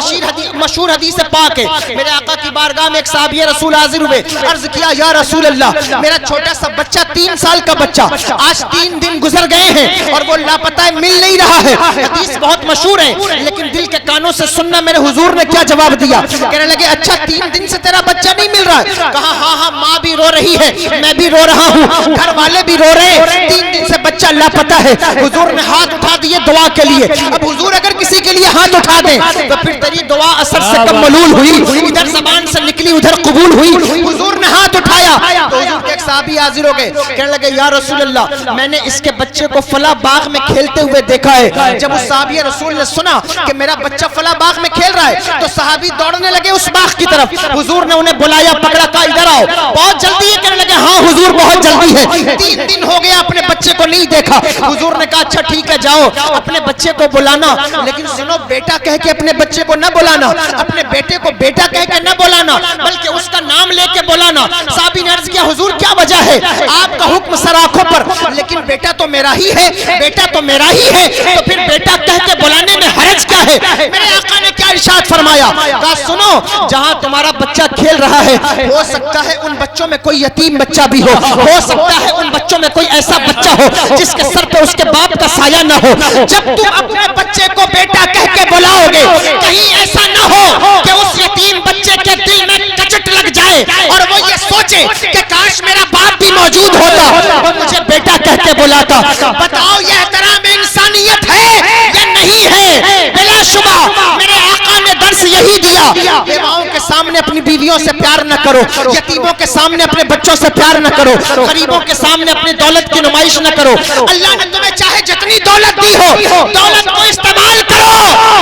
مشہور حدیث پاک ہے، میرے آقا کی بارگاہ میں ایک صحابی رسول حاضر ہوئے، عرض کیا یا رسول اللہ میرا چھوٹا سا بچہ 3 سال کا بچہ آج 3 دن گزر گئے ہیں اور وہ لاپتہ ہے، مل نہیں رہا ہے۔ حدیث بہت مشہور ہے، لیکن دل کے کانوں سے سننا میرے حضور نے کیا جواب دیا؟ کہنے لگے اچھا 3 دن سے تیرا بچہ نہیں مل رہا ہے؟ کہا ہاں ماں بھی رو رہی ہے، میں بھی رو رہا ہوں، گھر والے بھی رو رہے ہیں، 3 دن سے بچہ لاپتہ ہے۔ حضور نے ہاتھ اٹھا دیے دعا کے لیے۔ اب حضور اگر کسی کے لیے ہاتھ اٹھا دیں تو پھر تیری دعا اثر سے کم ملول ہوئی، ادھر زبان سے نکلی ادھر قبول ہوئی۔ حضور نے ہاتھ اٹھایا تو حضور کے ایک صحابی حاضر ہو گئے، کہنے لگے یا رسول اللہ میں نے اس کے بچے کو فلاں باغ میں کھیلتے ہوئے دیکھا ہے۔ جب اس صحابی رسول نے سنا کہ میرا بچہ فلاں باغ میں کھیل رہا ہے تو صحابی دوڑنے لگے اس باغ کی طرف۔ حضور نے انہیں بلایا، پکڑا، کہا ادھر آؤ، بہت جلدی ہے؟ کہنے لگے ہاں حضور بہت جلدی ہے، 3 دن ہو گیا اپنے بچے کو نہیں دیکھا۔ حضور نے کہا اچھا ٹھیک ہے جاؤ اپنے بچے کو بلانا، لیکن سنو بیٹا کہہ کے اپنے بچے کو نہ بلانا، اپنے بیٹے کو بیٹا کہہ کے نہ بلانا، بلکہ اس کا نام لے کے بلانا۔ صحابی نے عرض کیا حضور کیا وجہ ہے؟ آپ کا حکم سر آنکھوں پر، لیکن بیٹا تو میرا ہی ہے، بیٹا تو میرا ہی ہے، تو پھر بیٹا کہہ کے بلانے میں حرج کیا ہے؟ میرے آقا نے کیا ارشاد فرمایا؟ کہا سنو جہاں تمہارا بچہ کھیل رہا ہے ہو سکتا ہے ان بچوں میں کوئی یتیم بچہ بھی ہو سکتا ہے ان بچوں میں کوئی ایسا بچہ ہو جس کے سر پہ اس کے باپ کا سایہ نہ ہو. جب تم اپنے بچے کو بیٹا کہہ کے بلاؤ گے, کہیں ایسا نہ ہو کہ اس یتیم بچے کے دل میں کچٹ لگ جائے اور وہ یہ سوچے کہ کاش میرا باپ بھی موجود ہوتا, وہ مجھے بیٹا کہہ کے بلاتا. بتاؤ یہ احترام انسانیت ہے یا نہیں ہے؟ بلا شبہ میرے آقا نے درس یہی دیا. بیواؤں کے سامنے اپنی بیویوں سے پیار نہ کرو, یتیموں کے سامنے اپنے بچوں سے پیار نہ کرو, غریبوں کے سامنے اپنی دولت کی نمائش نہ کرو. اللہ نے تمہیں چاہے جتنی دولت دی ہو, دولت کو استعمال کرو,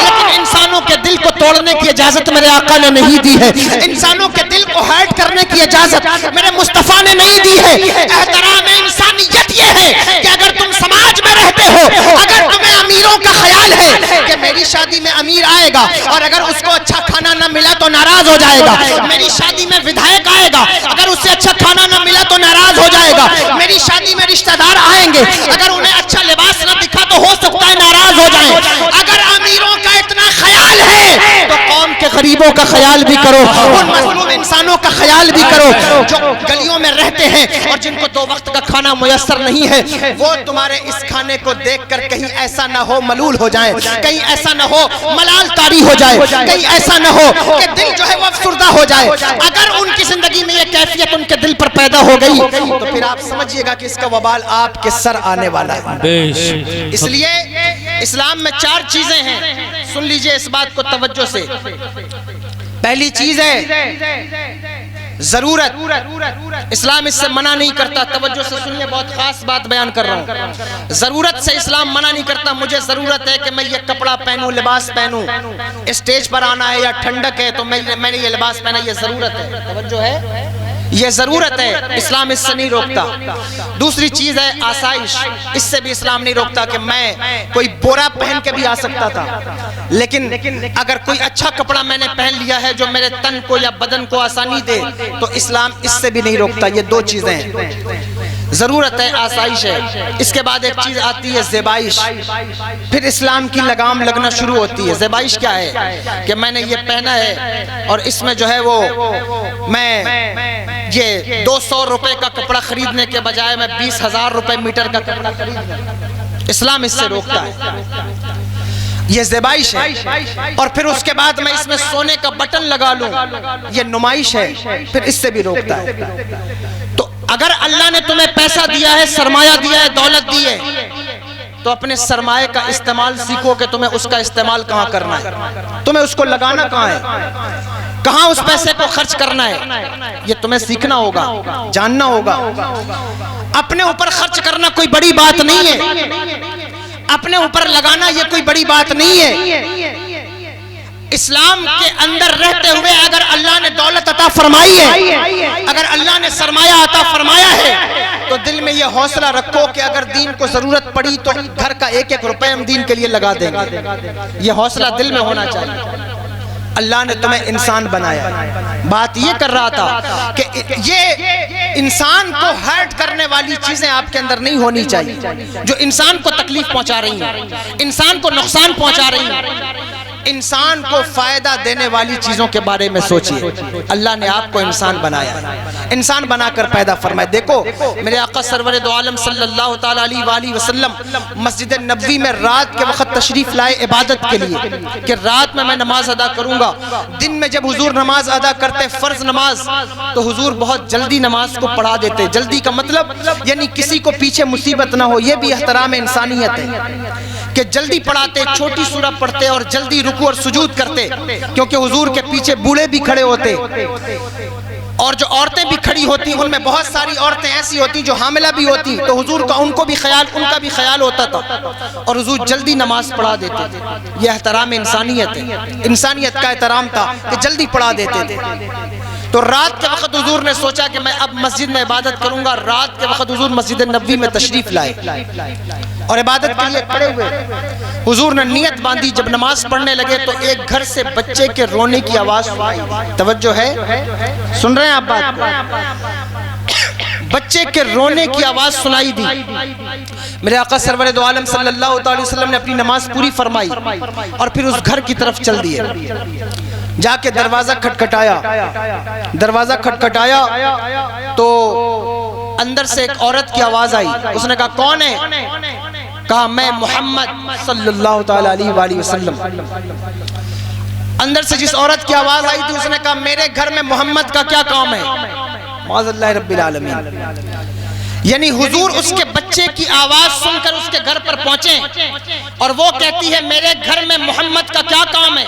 لیکن انسانوں کے دل کو توڑنے کی اجازت میرے آقا نے نہیں دی ہے. انسانوں کے دل کو ہرٹ کرنے کی اجازت میرے مصطفیٰ نے نہیں دی ہے. احترام انسانیت یہ ہے کہ اگر تم سماج میں رہتے ہو, اگر تمہیں امیروں کا خیال ہے کہ میری شادی میں امیر آئے گا اور اگر اس کو اچھا کھانا نہ ملا تو ناراض ہو جائے گا, میری شادی میں ودھائک آئے گا اگر اسے اچھا کھانا نہ ملا تو ناراض ہو جائے گا, میری شادی میں رشتہ دار آئیں گے اگر انہیں اچھا لباس نہ دکھا تو ہو سکتا ہے ناراض ہو جائیں. اگر امیروں کا اتنا خیال ہے تو قوم کے غریبوں کا خیال بھی کرو, ان مظلوم انسانوں کا خیال بھی کرو جو گلیوں میں رہتے ہیں اور جن کو 2 وقت کا کھانا میسر نہیں ہے. وہ تمہارے اس کھانے کو دیکھ کر کہیں ایسا نہ ہو ملول ہو جائیں, کہیں ایسا نہ ہو ملال طاری ہو جائے, کہیں ایسا نہ ہو کہ دل جو ہے وہ افسردہ ہو جائے. اگر ان کی زندگی میں یہ کیفیت ان کے دل پر پیدا ہو گئی تو پھر آپ سمجھئے گا کہ اس کا وبال آپ کے سر آنے والا ہے. اس لیے اسلام میں 4 چیزیں ہیں, سن لیجئے اس بات کو توجہ سے. پہلی چیز ہے ضرورت. اسلام اس سے منع نہیں کرتا, توجہ سے سنیے, بہت خاص بات بیان کر رہا ہوں. ضرورت سے اسلام منع نہیں کرتا. مجھے ضرورت ہے کہ میں یہ کپڑا پہنوں, لباس پہنوں, اسٹیج پر آنا ہے یا ٹھنڈک ہے تو میں نے یہ لباس پہنا, یہ ضرورت ہے. توجہ ہے, یہ ضرورت ہے, اسلام اس سے نہیں روکتا. دوسری چیز ہے آسائش. اس سے بھی اسلام نہیں روکتا کہ میں کوئی بورا پہن کے بھی آ سکتا تھا, لیکن اگر کوئی اچھا کپڑا میں نے پہن لیا ہے جو میرے تن کو یا بدن کو آسانی دے تو اسلام اس سے بھی نہیں روکتا. یہ 2 چیزیں ہیں, ضرورت ہے, آسائش ہے. اس کے بعد ایک چیز آتی ہے زیبائش. پھر اسلام کی لگام لگنا شروع ہوتی ہے. زیبائش کیا ہے کہ میں نے یہ پہنا ہے اور اس میں جو ہے وہ میں یہ 200 روپے کا کپڑا خریدنے کے بجائے میں 20,000 روپے میٹر کا کپڑا خرید. اسلام اس سے روکتا ہے, یہ زیبائش ہے. اور پھر اس کے بعد میں اس میں سونے کا بٹن لگا لوں, یہ نمائش ہے, پھر اس سے بھی روکتا ہے. تو اگر اللہ نے تمہیں پیسہ دیا ہے, سرمایہ دیا ہے, دولت دی ہے, تو اپنے سرمایہ کا استعمال سیکھو کہ تمہیں اس کا استعمال کہاں کرنا ہے, تمہیں اس کو لگانا کہاں ہے, کہاں اس پیسے کو خرچ کرنا ہے. یہ تمہیں سیکھنا ہوگا, جاننا ہوگا. اپنے اوپر خرچ کرنا کوئی بڑی بات نہیں ہے, اپنے اوپر لگانا یہ کوئی بڑی بات نہیں ہے. اسلام کے اندر رہتے ہوئے اگر اللہ نے دولت عطا فرمائی ہے, اگر اللہ نے سرمایہ عطا فرمایا ہے, تو دل میں یہ حوصلہ رکھو کہ اگر دین کو ضرورت پڑی تو گھر کا 1-1 روپے ہم دین کے لیے لگا دیں گے. یہ حوصلہ دل میں ہونا چاہیے. اللہ نے تمہیں انسان بنایا. بات یہ کر رہا تھا کہ یہ انسان کو ہرٹ کرنے والی چیزیں آپ کے اندر نہیں ہونی چاہیے, جو انسان کو تکلیف پہنچا رہی ہیں, انسان کو نقصان پہنچا رہی ہیں. انسان کو فائدہ دینے والی چیزوں کے بارے میں سوچئے. اللہ نے آپ کو انسان بنایا, انسان بنا کر پیدا فرمایا. دیکھو میرے آقا سرور دو عالم صلی اللہ تعالی علیہ وآلہ وسلم مسجد نبوی میں رات کے وقت تشریف لائے عبادت کے لیے کہ رات میں نماز ادا کروں گا. دن میں جب حضور نماز ادا کرتے فرض نماز تو حضور بہت جلدی نماز کو پڑھا دیتے. جلدی کا مطلب یعنی کسی کو پیچھے مصیبت نہ ہو. یہ بھی احترام انسانیت ہے کہ جلدی پڑھاتے, چھوٹی سورہ پڑھتے اور جلدی رکوع اور سجود کرتے, کیونکہ حضور کے پیچھے بوڑھے بھی کھڑے ہوتے اور جو عورتیں بھی کھڑی ہوتی, ان میں بہت ساری عورتیں ایسی ہوتی جو حاملہ بھی ہوتی, تو حضور کا ان کا بھی خیال ہوتا تھا اور حضور جلدی نماز پڑھا دیتے تھے. یہ احترام انسانیت ہے, انسانیت کا احترام تھا کہ جلدی پڑھا دیتے تھے. تو رات کے وقت حضور نے سوچا کہ میں اب مسجد میں عبادت کروں گا. رات کے وقت حضور مسجد نبوی میں تشریف لائے اور عبادت کے لیے کھڑے ہوئے. حضور نے نیت باندھی, جب نماز پڑھنے لگے تو ایک گھر سے بچے کے رونے کی آواز سنائی. توجہ ہے, سن رہے ہیں آپ بات کو؟ بچے کے رونے کی آواز سنائی دی. میرے آقا سرور دو عالم صلی اللہ علیہ وسلم نے اپنی نماز پوری فرمائی اور پھر اس گھر کی طرف چل دیے. جا کے دروازہ کھٹکھٹایا. دروازہ کھٹکھٹایا تو اندر سے ایک عورت کی آواز آئی. اس نے کہا کون ہے؟ کہا میں محمد صلی اللہ تعالی علیہ وآلہ وسلم. اندر سے جس عورت کی آواز آئی تھی اس نے کہا میرے گھر میں محمد کا کیا کام ہے؟ معاذ اللہ رب العالمین. یعنی حضور اس کے بچے کی آواز سن کر اس کے گھر پر پہنچے اور وہ کہتی ہے میرے گھر میں محمد کا کیا کام ہے؟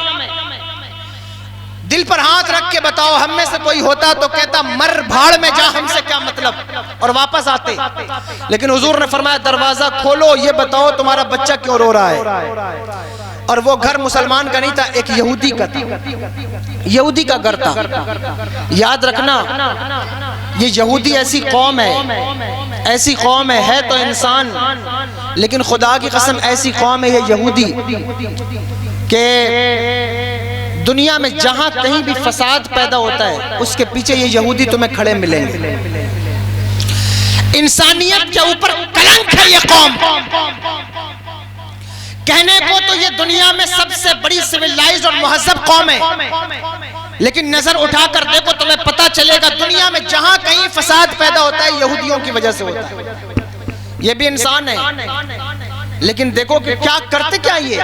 دل پر ہاتھ رکھ کے بتاؤ ہم میں سے کوئی ہوتا تو کہتا مر بھاڑ میں جا، ہم سے کیا مطلب، اور واپس آتے. لیکن حضور نے فرمایا دروازہ کھولو، یہ بتاؤ تمہارا بچہ کیوں رو رہا ہے. اور وہ گھر مسلمان کا نہیں تھا، ایک یہودی کا تھا. یہودی کا گھر تھا. یاد رکھنا یہ یہودی ایسی قوم ہے تو انسان، لیکن خدا کی قسم ایسی قوم ہے یہ یہودی کہ دنیا میں جہاں کہیں بھی فساد پیدا ہوتا ہے اس کے پیچھے یہ یہودی تمہیں کھڑے ملیں گے. انسانیت کے اوپر کلنک ہے یہ قوم. کہنے کو تو یہ دنیا میں سب سے بڑی سویلائزڈ اور مہذب قوم ہے، لیکن نظر اٹھا کر دیکھو تمہیں پتا چلے گا دنیا میں جہاں کہیں فساد پیدا ہوتا ہے یہودیوں کی وجہ سے ہوتا ہے. یہ بھی انسان ہے لیکن دیکھو کہ کیا کرتے کیا یہ،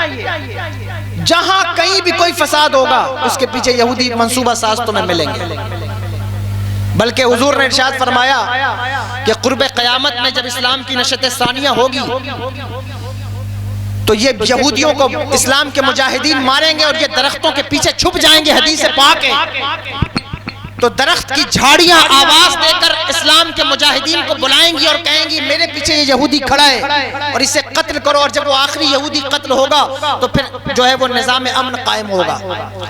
جہاں کہیں بھی کوئی فساد ہوگا اس کے پیچھے یہودی منصوبہ ساز تمہیں ملیں گے. بلکہ حضور نے ارشاد فرمایا کہ قرب قیامت میں جب اسلام کی نشت ثانیہ ہوگی تو یہ یہودیوں کو اسلام کے مجاہدین ماریں گے اور یہ درختوں کے پیچھے چھپ جائیں گے. حدیث پاک ہے تو درخت کی جھاڑیاں آواز دے کر اسلام کے مجاہدین کو بلائیں گی اور کہیں گی میرے پیچھے یہ یہودی کھڑا ہے اور اسے قتل کرو. اور جب وہ آخری یہودی قتل ہوگا تو پھر جو ہے وہ نظام امن قائم ہوگا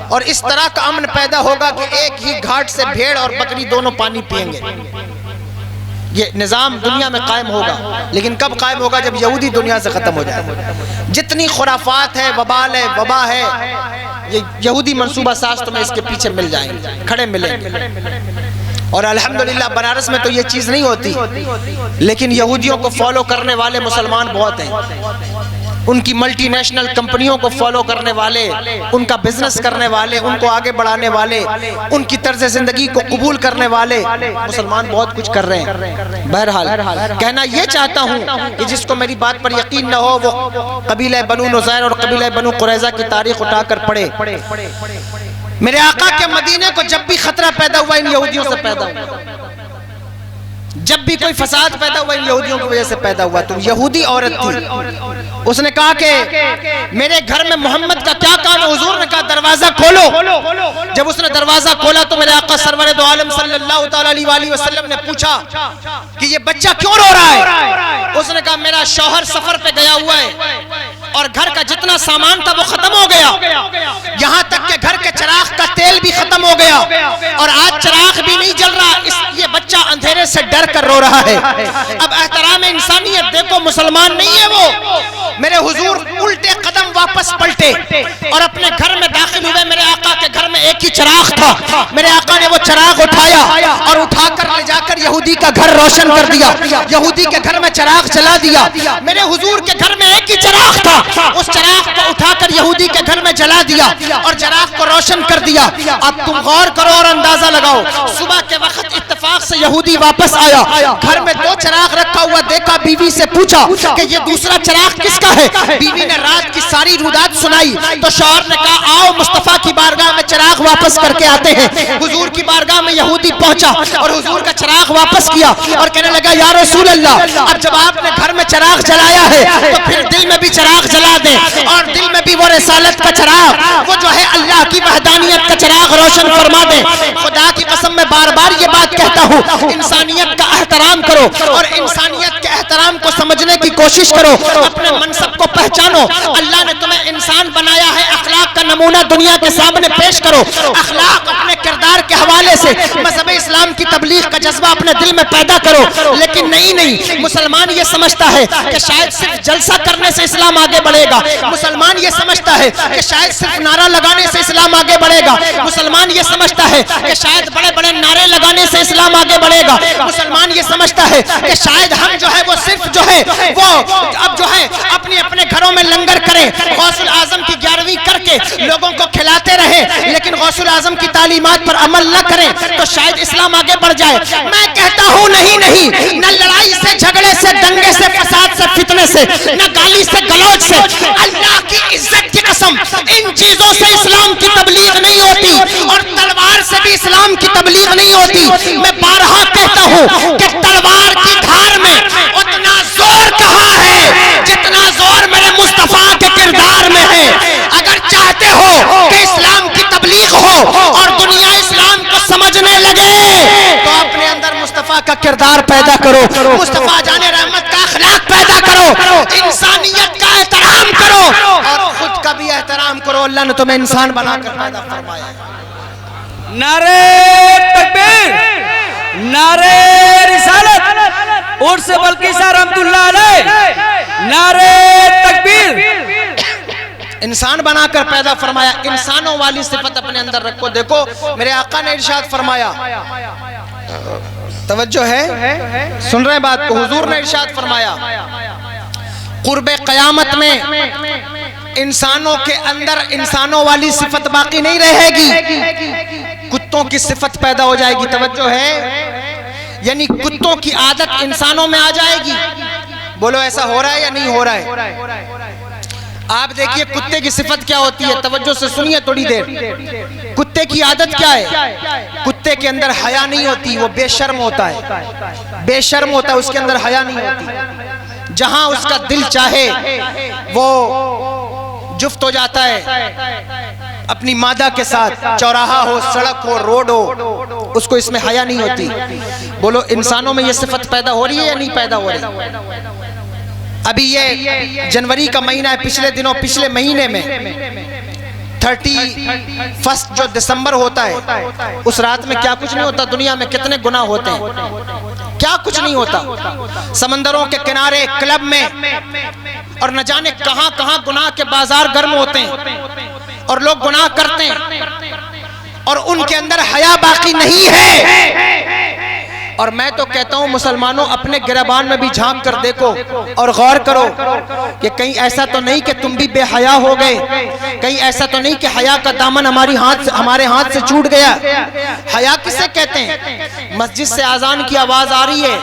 اور اس طرح کا امن پیدا ہوگا کہ ایک ہی گھاٹ سے بھیڑ اور بکری دونوں پانی پئیں گے. یہ نظام دنیا میں قائم ہوگا، لیکن کب قائم ہوگا؟ جب یہودی دنیا سے ختم ہو جائے. جتنی خرافات ہے، وبال ہے، وبا ہے، یہ یہودی منصوبہ ساز تمہیں اس کے پیچھے مل جائیں گے، کھڑے ملیں گے. اور الحمدللہ بنارس میں تو یہ چیز نہیں ہوتی، لیکن یہودیوں کو فالو کرنے والے مسلمان بہت ہیں. ان کی ملٹی نیشنل کمپنیوں کو فالو کرنے والے، ان کا بزنس کرنے والے، ان کو آگے بڑھانے والے، ان کی طرز زندگی کو قبول کرنے والے مسلمان بہت کچھ کر رہے ہیں. بہرحال کہنا یہ چاہتا ہوں کہ جس کو میری بات پر یقین نہ ہو وہ قبیلہ بنو نذیر اور قبیلہ بنو قریظہ کی تاریخ اٹھا کر پڑھے. میرے آقا کے مدینے کو جب بھی خطرہ پیدا ہوا ان یہودیوں سے پیدا ہوا، جب بھی کوئی فساد پیدا ہوا ان یہودیوں کی وجہ سے پیدا ہوا. تو یہودی عورت تھی، اس نے کہا کہ میرے گھر میں محمد کا کیا کام ہے؟ حضور نے کہا دروازہ کھولو. جب اس نے دروازہ کھولا تو میرے آقا سرور دو عالم صلی اللہ تعالی علیہ وآلہ وسلم نے پوچھا کہ یہ بچہ کیوں رو رہا ہے؟ اس نے کہا میرا شوہر سفر پہ گیا ہوا ہے اور گھر کا جتنا سامان تھا وہ ختم ہو گیا، یہاں تک کہ گھر کے چراغ کا تیل بھی ختم ہو گیا اور آج چراغ بھی نہیں جل رہا. یہ بچہ اندھیرے سے ڈر کر رو رہا ہے. اب احترام انسانیت دیکھو، مسلمان نہیں ہے وہ. میرے حضور الٹے قدم واپس پلٹے اور اپنے گھر میں داخل ہوئے. میرے آقا کے گھر میں ایک ہی چراغ تھا. میرے آقا نے وہ چراغ اٹھایا اور اٹھا کر لے جا کر یہودی کا گھر روشن کر دیا. یہودی کے گھر میں چراغ جلا دیا. میرے حضور کے گھر میں ایک ہی چراغ تھا، اس چراغ کو اٹھا کر یہودی کے گھر میں جلا دیا اور چراغ کو روشن کر دیا. اب تم غور کرو اور اندازہ لگاؤ، صبح کے وقت اتفاق سے یہودی واپس آیا، گھر میں 2 چراغ رکھا ہوا دیکھا، بیوی سے پوچھا کہ یہ دوسرا چراغ کس کا ہے؟ بیوی نے رات کی ساری رودات سنائی تو شوہر نے کہا آؤ مصطفیٰ کی بارگاہ میں چراغ واپس کر کے آتے ہیں. حضور کی بارگاہ میں یہودی پہنچا اور حضور کا چراغ واپس کیا اور کہنے لگا یا رسول اللہ، اب جب آپ نے گھر میں چراغ جلایا ہے تو پھر دل میں بھی چراغ جلا دیں اور دل میں بھی وہ رسالت کا چراغ، وہ جو ہے اللہ کی وحدانیت کا چراغ روشن فرما دیں. خدا کی قسم میں بار بار یہ بات کہتا ہوں، انسانیت کا احترام کرو اور انسانیت کے احترام کو سمجھنے کی کوشش کرو. اپنے منصب کو پہچانو. اللہ نے تمہیں انسان بنایا ہے، اخلاق کا نمونہ دنیا کے سامنے پیش کرو. اخلاق اپنے کردار کے حوالے سے مذہب اسلام کی تبلیغ کا جذبہ اپنے دل میں پیدا کرو. لیکن نہیں، مسلمان یہ سمجھتا ہے کہ شاید صرف جلسہ کرنے سے اسلام آگے بڑھے گا. مسلمان یہ سمجھتا ہے کہ شاید صرف نعرہ لگانے سے اسلام آگے بڑھے گا. مسلمان یہ سمجھتا ہے کہ شاید بڑے بڑے نعرے لگانے سے اسلام آگے بڑھے گا. مسلمان یہ سمجھتا ہے کہ شاید ہم جو ہے وہ صرف جو ہے وہ اب جو ہے اپنے گھروں میں لنگر کریں، غوث الاعظم کی 11ویں کر کے لوگوں کو کھلاتے رہیں، لیکن غوث الاعظم کی تعلیمات پر عمل نہ کریں تو شاید اسلام آگے بڑھ جائے. میں کہتا ہوں نہیں، نہ سے، نہ گالی سے گلوچ سے. اللہ کی عزت کی قسم ان چیزوں سے اسلام کی تبلیغ نہیں ہوتی، اور تلوار سے بھی اسلام کی تبلیغ نہیں ہوتی. میں بارہا کہتا ہوں کہ تلوار کی دھار میں اتنا زور کہاں ہے جتنا زور میرے مصطفیٰ کے کردار میں ہے. اگر چاہتے ہو کہ اسلام کی تبلیغ ہو اور دنیا اسلام کو سمجھنے لگے تو اپنے اندر مصطفیٰ کا کردار پیدا کرو، مصطفیٰ جان رحمت کا اخلاق پیدا کرو، انسانیت کا احترام کرو اور خود کا بھی احترام کرو. اللہ نے تمہیں انسان بنا کر پیدا فرمایا ہے. نعرہ تکبیر، نعرہ رسالت، اور سے بلکہ رحمت اللہ علیہ، نعرہ تکبیر. انسان بنا کر پیدا فرمایا. انسانوں والی صفت اپنے اندر رکھو. دیکھو میرے آقا نے ارشاد فرمایا، توجہ ہے، سن رہے ہیں بات کو. حضور نے ارشاد فرمایا قرب قیامت میں انسانوں کے اندر انسانوں والی صفت باقی نہیں رہے گی، کتوں کی صفت پیدا ہو جائے گی. توجہ ہے، یعنی کتوں کی عادت انسانوں میں آ جائے گی. بولو ایسا ہو رہا ہے یا نہیں ہو رہا ہے؟ آپ دیکھیے کتے کی صفت کیا ہوتی ہے، توجہ سے سنیے تھوڑی دیر. کتے کی عادت کیا ہے؟ کتے کے اندر حیا نہیں ہوتی، وہ بے شرم ہوتا ہے، بے شرم ہوتا ہے، اس کے اندر حیا نہیں ہوتی. جہاں اس کا دل چاہے وہ جفت ہو جاتا ہے اپنی مادہ کے ساتھ، چوراہا ہو، سڑک ہو، روڈ ہو، اس کو اس میں حیا نہیں ہوتی. بولو انسانوں میں یہ صفت پیدا ہو رہی ہے یا نہیں پیدا ہو رہی؟ ابھی یہ جنوری کا مہینہ ہے، پچھلے دنوں، پچھلے مہینے میں 31 جو دسمبر ہوتا ہے، اس رات میں کیا کچھ نہیں ہوتا. دنیا میں کتنے گناہ ہوتے ہیں، کیا کچھ نہیں ہوتا. سمندروں کے کنارے، کلب میں، اور نہ جانے کہاں کہاں گناہ کے بازار گرم ہوتے ہیں اور لوگ گناہ کرتے ہیں اور ان کے اندر حیا باقی نہیں ہے. اور میں تو کہتا ہوں مسلمانوں اپنے گریبان میں بھی جھانک کر دیکھو اور غور کرو کہ کہیں ایسا تو نہیں کہ تم بھی بے حیا ہو گئے، کہیں ایسا تو نہیں کہ حیا کا دامن ہمارے ہاتھ سے چھوٹ گیا. حیا کسے کہتے ہیں؟ مسجد سے اذان کی آواز آ رہی ہے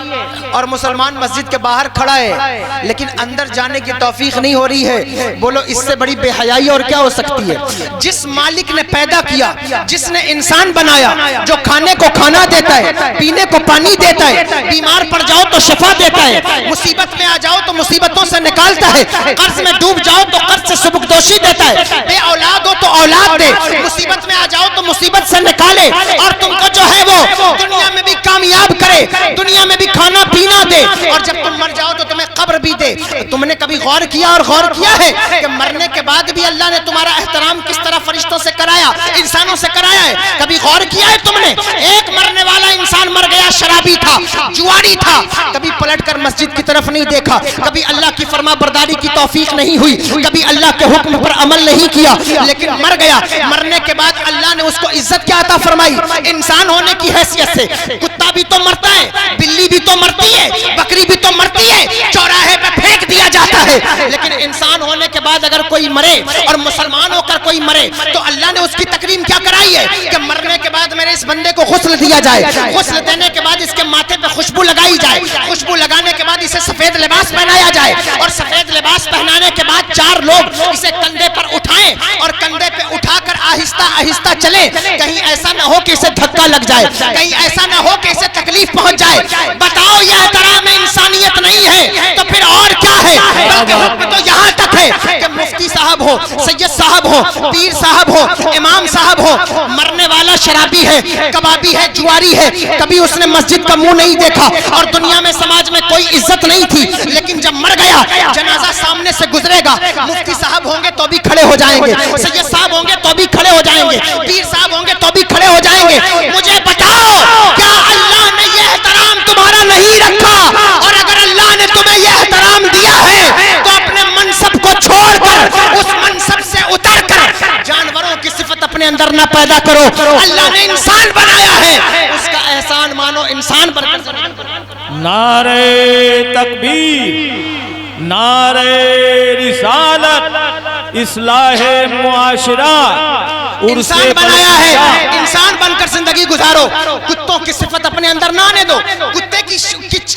اور مسلمان مسجد کے باہر کھڑا ہے لیکن اندر جانے کی توفیق نہیں ہو رہی ہے. بولو اس سے بڑی بے حیائی اور کیا ہو سکتی ہے؟ جس مالک نے پیدا کیا، جس نے انسان بنایا، جو کھانے کو کھانا دیتا ہے، پینے کو پانی دیتا ہے، بیمار پڑ جاؤ تو شفا دیتا ہے، مصیبت میں آ جاؤ تو مصیبتوں سے نکالتا ہے، قرض میں ڈوب جاؤ تو قرض سے سبکدوشی دیتا ہے، بے اولاد ہو تو اولاد دے، مصیبت میں آ جاؤ تو مصیبت سے نکالے، اور تم کو جو ہے وہ دنیا میں بھی کامیاب کرے، دنیا میں بھی کھانا پینا دے، اور جب تم مر جاؤ تو تمہیں قبر بھی دے. تم نے کبھی غور کیا اور غور کیا ہے کہ مرنے کے بعد بھی اللہ نے تمہارا احترام کس طرح فرشتوں سے کرایا، انسانوں سے کرایا ہے؟ کبھی غور کیا ہے تم نے؟ ایک مرنے والا انسان مر گیا، شرابی تھا، جواری تھا، کبھی پلٹ کر مسجد کی طرف نہیں دیکھا، کبھی اللہ کی فرما برداری کی توفیق نہیں ہوئی، کبھی اللہ کے حکم پر عمل نہیں کیا، لیکن مر گیا. مرنے کے بعد اللہ نے اس کو عزت کیا عطا فرمائی؟ انسان ہونے کی حیثیت سے. کتا بھی تو مرتا ہے، بلی بھی تو مرتی ہے، بکری بھی تو مرتی ہے، چوراہے پہ پھینک دیا جاتا ہے، لیکن انسان ہونے کے بعد اگر کوئی مرے اور مسلمان ہو کر کوئی مرے تو اللہ نے اس کی تکریم کیا کرائی ہے کہ مرنے کے بعد میرے اس بندے کو غسل دیا جائے، غسل دینے کے بعد اس کے ماتھے پہ خوشبو لگائی جائے، خوشبو لگانے کے بعد اسے سفید لباس پہنایا جائے، اور سفید لباس پہنانے کے بعد 4 لوگ اسے کندھے پر اٹھائیں اور کندھے پہ اٹھا کر آہستہ آہستہ چلیں. کہیں ایسا نہ ہو کہ اسے دھکا لگ جائے، کہیں ایسا نہ ہو کہ اسے تکلیف پہنچ جائے. بتاؤ یہ احترام انسانیت نہیں ہے تو پھر اور کیا ہے؟ بلکہ حکم تو یہاں تک ہے کہ مفتی صاحب ہو، سید صاحب ہو، پیر صاحب ہو، امام صاحب ہو، مرنے والا شرابی ہے، کبابی ہے، جواری ہے، کبھی اس نے مسجد کا منہ نہیں دیکھا اور دنیا میں سماج میں کوئی عزت نہیں تھی، لیکن جب مر گیا جنازہ سامنے سے گزرے گا، مفتی صاحب ہوں گے تو بھی کھڑے ہو جائیں گے، سید صاحب ہوں گے تو بھی کھڑے ہو جائیں گے، پیر صاحب ہوں گے تو بھی کھڑے ہو جائیں گے. مجھے بتاؤ کیا اللہ نے یہ احترام تمہارا نہیں رکھا؟ اور اگر اللہ نے تمہیں یہ احترام دیا ہے تو اپنے منصب کو چھوڑ کر اس منصب سے اتر کر جانوروں کی صفت اپنے اندر نہ پیدا کرو. اللہ نے انسان بنایا ہے، اس کا احسان مانو، انسان بن کر. نعرہ تکبیر، نعرہ رسالت، اصلاح معاشرہ. انسان بنایا ہے، انسان بن کر زندگی گزارو. کتوں کی صفت اپنے اندر نہ آنے دو. کتے کی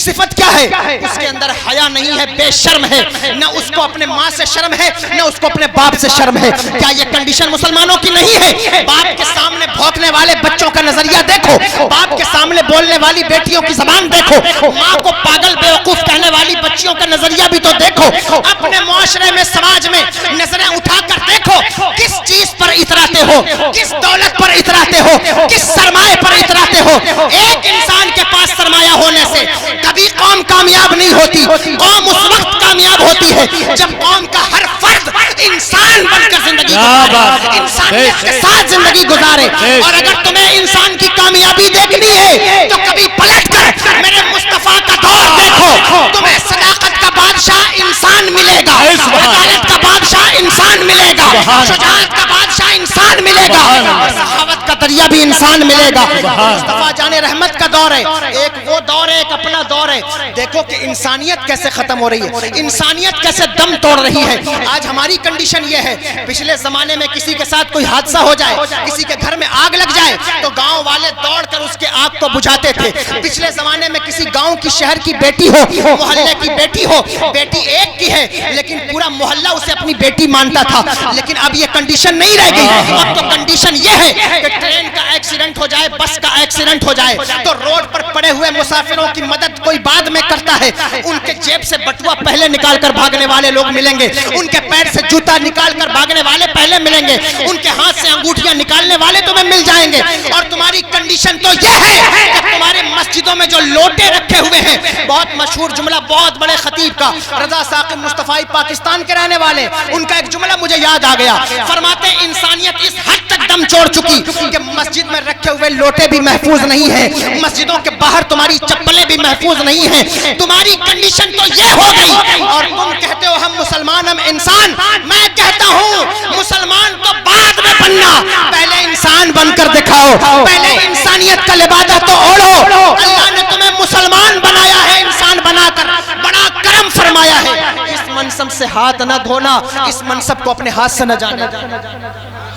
صفت کیا ہے؟ اس کے اندر حیا نہیں ہے، بے شرم ہے، نہ اس کو اپنے ماں سے شرم ہے، نہ اس کو اپنے باپ سے شرم ہے۔ کیا یہ کنڈیشن مسلمانوں کی نہیں ہے؟ باپ کے سامنے بھونکنے والے بچوں کا نظریہ دیکھو، باپ کے سامنے بولنے والی بیٹیوں کی زبان دیکھو، ماں کو پاگل بیوقوف کہنے والی بچیوں کا نظریہ بھی تو دیکھو۔ اپنے معاشرے میں، سماج میں نظریں اٹھا کر دیکھو، کس چیز پر اتراتے ہو، کس دولت پر اتراتے ہو، کس سرمایہ پر اتراتے ہو۔ ایک انسان کے پاس سرمایہ ہونے سے کبھی قوم کامیاب نہیں ہوتی، قوم اس وقت کامیاب ہوتی ہے جب قوم کا ہر فرد انسان بن کر زندگی گزارے، انسانیت کے ساتھ زندگی گزارے۔ اور اگر تمہیں انسان کی کامیابی دیکھنی ہے تو کبھی پلٹ کر میرے مصطفیٰ کا دور دیکھو، تمہیں صداقت کا بادشاہ انسان ملے گا، عدالت کا بادشاہ انسان ملے گا، شجاعت کا بادشاہ انسان ملے گا، اور سخاوت کا دریا بھی انسان ملے گا۔ مصطفیٰ جان رحمت کا دور ہے، ایک وہ دور ہے، ایک اپنا دور ہے۔ دیکھو کہ انسانیت کیسے ختم ہو رہی ہے، انسانیت کیسے دم توڑ رہی ہے۔ آج ہماری کنڈیشن یہ ہے، پچھلے زمانے میں کسی کے ساتھ کوئی حادثہ ہو جائے، کسی کے گھر میں آگ لگ جائے تو گاؤں والے دوڑ کر اس کے آگ کو بجھاتے تھے۔ پچھلے زمانے میں کسی گاؤں کی، شہر کی بیٹی ہو، محلے کی بیٹی ہو، بیٹی ایک کی ہے لیکن پورا محلہ اسے اپنی بیٹی مانتا تھا۔ لیکن اب یہ کنڈیشن نہیں رہ گئی، اب تو کنڈیشن یہ ہے کہ ٹرین کا ایکسیڈنٹ ہو جائے، بس کا ایکسیڈنٹ ہو جائے تو روڈ پر پڑے ہوئے مسافروں کی مدد کوئی بعد میں کرتا ہے۔ ان کے جیب سے بٹوا پہلے نکال کر بھاگنے والے لوگ ملیں گے، ان کے پیر سے جوتا نکال کر بھاگنے والے پہلے ملیں گے، ان کے ہاتھ سے انگوٹھیاں نکالنے والے تمہیں مل جائیں گے۔ اور تمہاری کنڈیشن تو یہ ہے کہ تمہارے مسجدوں میں جو لوٹے رکھے ہوئے ہیں، بہت مشہور جملہ بہت بڑے خطیب کا، رضا ثاقب مصطفی پاکستان کے رہنے والے، ان کا ایک جملہ مجھے یاد آ گیا۔ فرماتے ہیں انسانیت اس حد تک دم چھوڑ چکی کہ مسجد میں رکھے ہوئے لوٹے بھی محفوظ نہیں ہیں، مسجدوں کے باہر تمہاری چپلیں بھی محفوظ نہیں ہیں۔ تمہاری کنڈیشن تو یہ ہو گئی اور تم کہتے ہو ہم مسلمان، ہم انسان۔ میں کہتا ہوں مسلمان تو بعد میں بننا، پہلے انسان بن کر دکھاؤ، پہلے انسانیت کا لبادہ تو اوڑھو۔ اللہ نے تمہیں مسلمان بنایا ہے، انسان بنا کر بڑا کرم فرمایا ہے۔ اس منصب سے ہاتھ نہ دھونا، اس منصب کو اپنے ہاتھ سے نہ جانا۔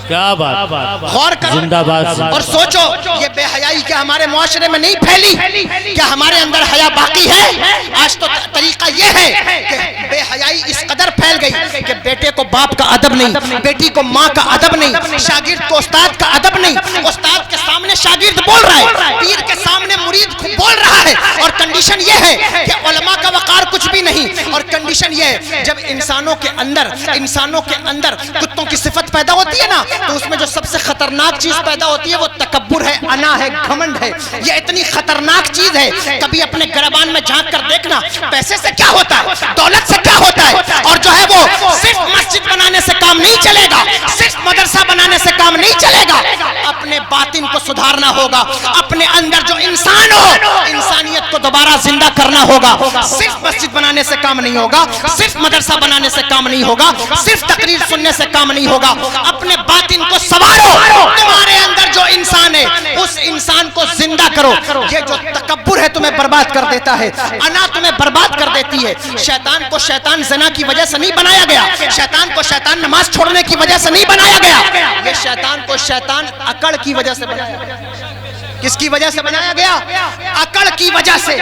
کیا بات، غور کرو زندہ باد اور سوچو، یہ بے حیائی کیا ہمارے معاشرے میں نہیں پھیلی؟ کیا ہمارے اندر حیا باقی ہے؟ آج تو طریقہ یہ ہے کہ بے حیائی اس قدر پھیل گئی کہ بیٹے کو باپ کا ادب نہیں، بیٹی کو ماں کا ادب نہیں، شاگرد کو استاد کا ادب نہیں، استاد کے سامنے شاگرد بول رہا ہے، پیر کے سامنے مرید بول رہا ہے۔ اور کنڈیشن یہ ہے کہ علماء کا وقار کچھ بھی نہیں۔ اور کنڈیشن یہ ہے جب انسانوں کے اندر کتوں کی صفت پیدا ہوتی ہے نا، تو اس میں جو سب سے خطرناک چیز پیدا ہوتی ہے وہ تکبر ہے، انا ہے، گھمنڈ ہے۔ یہ اتنی خطرناک چیز ہے، کبھی اپنے گربان میں جھانک کر دیکھنا، پیسے سے کیا ہوتا ہے، دولت سے کیا ہوتا ہے۔ اور جو ہے وہ صرف مسجد بنانے سے کام نہیں چلے گا، صرف مدرسہ بنانے سے کام نہیں چلے گا، اپنے باطن کو سدھارنا ہوگا، اپنے اندر جو انسان ہو، انسانیت کو دوبارہ زندہ کرنا ہوگا۔ صرف مسجد بنانے سے کام نہیں ہوگا، صرف مدرسہ بنانے سے کام نہیں ہوگا، صرف تقریر سننے سے کام نہیں ہوگا۔ اپنے باطن کو سوارو، تمہارے اندر جو انسان ہے اس انسان کو زندہ کرو۔ یہ جو تکبر ہے تمہیں برباد کر دیتا ہے، انا تمہیں برباد کر دیتی ہے۔ شیطان کو شیطان زنا کی وجہ سے نہیں بنایا گیا، شیطان کو شیطان نماز چھوڑنے کی وجہ سے نہیں بنایا گیا، یہ شیطان کو شیطان عقل کی وجہ سے بنایا گیا۔ کس کی وجہ سے بنایا گیا؟ عقل کی وجہ سے۔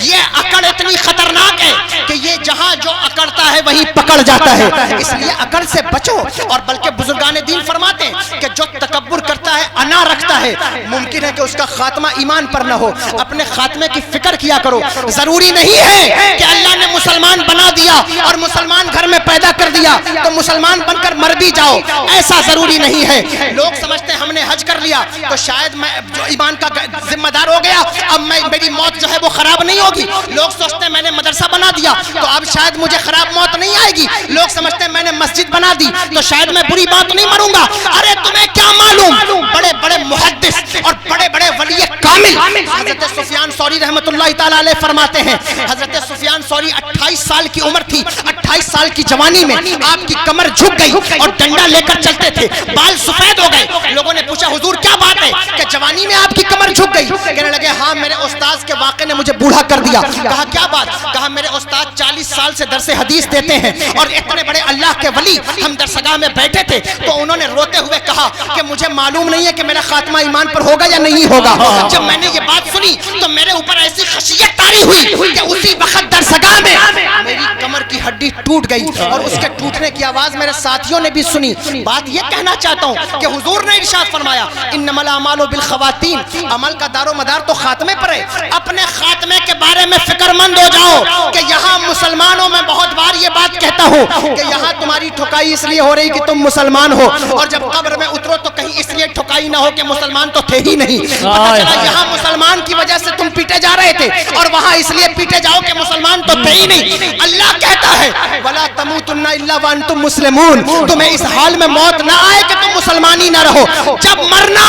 یہ عقل اتنی خطرناک ہے کہ یہ جہاں جو اکڑتا ہے وہیں پکڑ جاتا ہے، اس لیے عقل سے بچو۔ اور بلکہ بزرگان دین فرماتے ہیں کہ جو تکبر کرتا ہے، انا رکھتا ہے، ممکن ہے کہ اس کا خاتمہ ایمان پر نہ ہو۔ اپنے خاتمے کی فکر کیا کرو۔ ضروری نہیں ہے کہ اللہ نے مسلمان بنا دیا اور مسلمان گھر میں پیدا کر دیا تو مسلمان بن کر مر بھی جاؤ، ایسا ضروری نہیں ہے۔ لوگ سمجھتے ہیں ہم نے حج کر لیا تو شاید میں جو ایمان کا ذمہ دار ہو گیا، اب میری موت جو ہے وہ خراب نہیں ہوگی۔ لوگ سوچتے ہیں میں نے مدرسہ بنا دیا تو اب شاید مجھے خراب موت نہیں آئے گی۔ لوگ سمجھتے ہیں میں نے مسجد بنا دی تو شاید میں بری بات نہیں مروں گا۔ ارے تمہیں کیا معلوم، بڑے بڑے محدث اور بڑے بڑے ولی کامل حضرت سفیان ثوری رحمۃ اللہ تعالی علیہ فرماتے ہیں، حضرت سفیان ثوری 28 سال کی عمر تھی، 28 سال کی جوانی میں آپ کی کمر جھک گئی اور ڈنڈا لے کر چلتے تھے، بال سفید ہو گئے۔ لوگوں نے پوچھا حضور کیا بات ہے؟ گئے کہ جوانی میں آپ کی کمر جھک گئی؟ کہنے لگے ہاں میرے استاذ کے واقعے نے مجھے بوڑھا کر دیا۔ کہا کیا بات؟ کہا میرے استاد 40 سال سے درس حدیث دیتے ہیں اور اتنے بڑے اللہ کے ولی ہم درسگاہ میں بیٹھے تھے تو انہوں نے روتے ہوئے کہا کہ مجھے معلوم نہیں ہے کہ میرا خاتمہ ایمان پر ہوگا یا نہیں ہوگا۔ جب میں نے یہ بات سنی تو میرے اوپر ایسی خشیت طاری ہوئی کہ اسی وقت درسگاہ میں میری کمر کی ہڈی ٹوٹ گئی اور اس کے ٹوٹنے کی آواز میرے ساتھیوں نے بھی سنی۔ بات یہ کہنا چاہتا ہوں کہ حضور نے ارشاد فرمایا انما الاعمال بالخواتیم، عمل کا دار و مدار تو خاتمے پر ہے۔ اپنے خاتمے کے بارے میں فکر مند ہو جاؤ کہ یہاں مسلمانوں میں بہت بار یہ بات کہتا ہوں کہ یہاں تمہاری ٹھکائی اس لیے ہو رہی کہ تم مسلمان ہو، اور جب قبر میں اترو تو کہیں اس لیے ٹھکائی نہ ہو کہ مسلمان تو تھے ہی نہیں۔ پتہ چلا یہاں مسلمان کی وجہ سے تم پیٹے جا رہے تھے اور وہاں اس لیے پیٹے جاؤ کہ مسلمان تو تھے ہی نہیں۔ اللہ کہتا ہے وَلَا تَمُوتُنَّ إِلَّا وَأَنْتُمْ مُسْلِمُونَ، تمہیں اس حال میں موت نہ آئے کہ تم مسلمان ہی نہ رہو۔ جب مرنا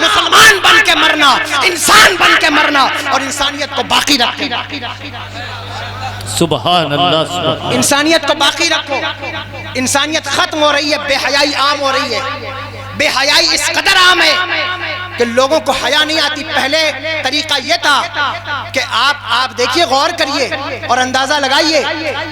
مسلمان بن کے مرنا، انسان بن کے مرنا اور انسانیت کو باقی رکھنا۔ سبحان اللہ سبحان انسانیت کو باقی رکھو۔ انسانیت ختم ہو رہی ہے، بے حیائی عام ہو رہی ہے۔ بے حیائی اس قدر عام ہے کہ لوگوں کو حیا نہیں آتی۔ پہلے طریقہ یہ تھا کہ آپ دیکھیے، غور کریے اور اندازہ لگائیے،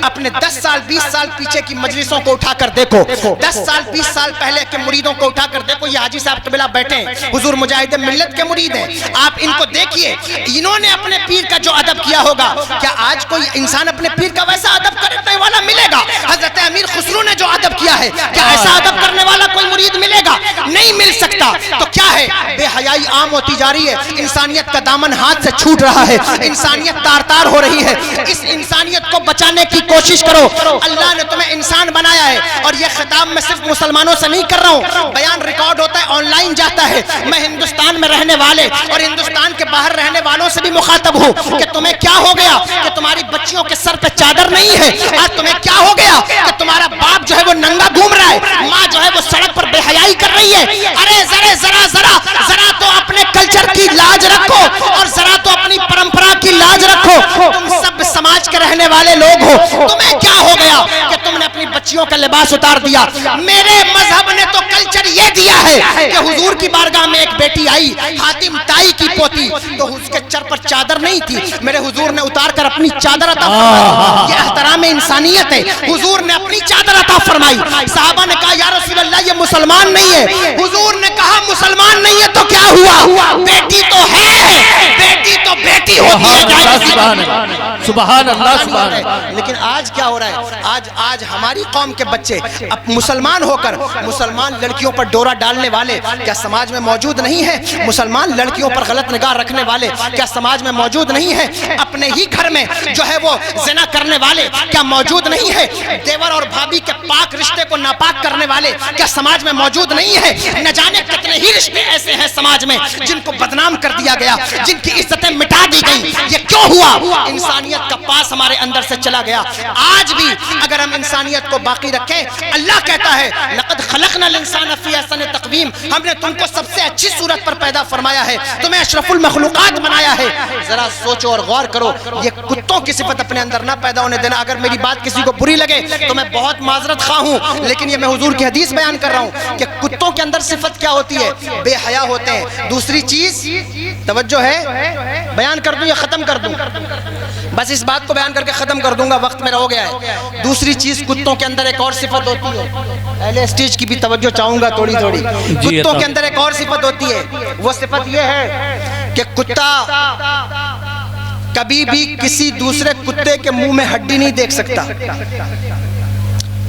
اپنے 10 سال 20 سال پیچھے کی مجلسوں کو اٹھا کر دیکھو، 10 سال 20 سال پہلے کے مریدوں کو اٹھا کر دیکھو۔ یہ حاجی صاحب قبلہ بیٹھے ہیں، حضور مجاہد ملت کے مرید ہیں، آپ ان کو دیکھیے، انہوں نے اپنے پیر کا جو ادب کیا ہوگا، کیا آج کوئی انسان اپنے پیر کا ویسا ادب کرنے والا ملے گا؟ حضرت امیر خسرو نے جو ادب کیا ہے، کیا ایسا ادب کرنے والا کوئی مرید ملے گا؟ نہیں مل سکتا۔ تو کیا ہے؟ بے حیائی عام ہوتی جا رہی ہے، انسانیت کا دامن ہاتھ سے چھوٹ رہا ہے، انسانیت تار تار ہو رہی ہے۔ اس انسانیت کو بچانے کی کوشش کرو۔ اللہ نے تمہیں انسان بنایا ہے، اور یہ خطاب میں صرف مسلمانوں سے نہیں کر رہا ہوں، بیان ریکارڈ ہوتا ہے، آن لائن جاتا ہے۔ میں ہندوستان میں رہنے والے اور ہندوستان کے باہر رہنے والوں سے بھی مخاطب ہوں کہ تمہیں کیا ہو گیا کہ تمہاری بچیوں کے سر پہ چادر نہیں ہے؟ آج تمہیں کیا ہو گیا کہ تمہارا باپ جو ہے وہ ننگا گھوم رہا ہے، ماں جو ہے وہ سڑک پر بے حیائی کر رہی ہے؟ ارے ذرا تو اپنے کلچر کی لاج رکھو، اور ذرا تو اپنی پرمپرا کی لاج رکھو۔ تم سب سماج کے رہنے والے لوگ ہو، تمہیں کیا ہو گیا کہ تم نے اپنی بچیوں کا لباس اتار دیا؟ میرے مذہب نے تو کلچر یہ دیا ہے کہ حضور کی بارگاہ میں ایک بیٹی آئی، حاتم تائی کی پوتی، تو اس کے سر پر چادر نہیں تھی، میرے حضور نے اتار کر اپنی چادر عطا فرمائی۔ یہ احترام انسانیت ہے، حضور نے اپنی چادر عطا فرمائی۔ صحابہ نے کہا یا رسول اللہ یہ مسلمان نہیں ہے، حضور نے کہا مسلمان نہیں ہے تو کیا ہوا؟ بیٹی تو ہے، بیٹی تو بیٹی ہوتی ہے۔ سبحان اللہ سبحان اللہ۔ لیکن آج کیا ہو رہا ہے؟ آج ہماری قوم کے بچے اب مسلمان ہو کر مسلمان لڑکیوں پر ڈورا ڈالنے والے کیا سماج میں موجود نہیں ہے؟ مسلمان لڑکیوں پر غلط نگاہ رکھنے والے کیا سماج میں موجود نہیں ہے؟ اپنے ہی گھر میں جو ہے وہ زنا کرنے والے کیا موجود نہیں ہے؟ دیور اور بھابھی کے پاک رشتے کو ناپاک کرنے والے کیا سماج میں موجود نہیں ہے؟ نہ جانے کتنے ہی رشتے ایسے ہیں سماج میں جن کو بدنام کر دیا گیا، جن کی عزتیں مٹا دی گئی۔ یہ کیوں ہوا؟ انسانیت کا پاس ہمارے اندر سے چلا گیا۔ آج بھی اگر ہم انسانیت کو باقی رکھیں، اللہ کہتا ہے لقد خلقنا الانسان فی احسن تقویم، ہم نے تم کو سب سے اچھی صورت پر پیدا فرمایا ہے، تمہیں اشرف المخلوقات بنایا ہے۔ ذرا سوچو اور غور کرو، یہ کتوں کی صفت اپنے اندر نہ پیدا ہونے دینا۔ اگر میری بات کسی کو بری لگے تو میں بہت معذرت خواہ ہوں، لیکن یہ میں حضور کی حدیث بیان کر رہا ہوں کہ کتوں کے اندر صفت کیا ہوتی ہے؟ بے حیا ہوتے ہیں۔ دوسری چیز توجہ ہے، بیان کر دوں یا ختم کر دوں؟ بس اس بات کو بیان کر کے ختم کر دوں گا، وقت میرا ہو گیا ہے۔ دوسری چیز کتوں کے اندر ایک اور صفت ہوتی ہے، اہل اسٹیج کی بھی توجہ چاہوں گا تھوڑی تھوڑی۔ کتوں کے اندر ایک اور صفت ہوتی ہے، وہ صفت یہ ہے کہ کتا کبھی بھی کسی دوسرے کتے کے منہ میں ہڈی نہیں دیکھ سکتا،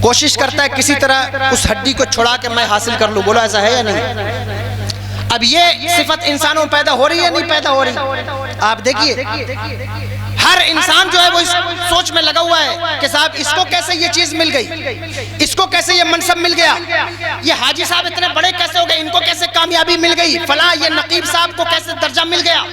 کوشش کرتا ہے کسی طرح اس ہڈی کو چھڑا کے میں حاصل کر لوں۔ بولو ایسا ہے یا نہیں؟ اب یہ صفت انسانوں میں پیدا ہو رہی ہے نہیں پیدا ہو رہی؟ آپ دیکھیے ہر انسان جو ہے وہ اس سوچ میں لگا ہوا ہے کہ صاحب اس کو کیسے یہ چیز مل گئی، اس کو کیسے یہ منصب مل گیا، یہ حاجی صاحب اتنے بڑے کیسے ہو گئے، ان کو کیسے کامیابی مل گئی، فلاں یہ نقیب صاحب کو کیسے درجہ مل گیا۔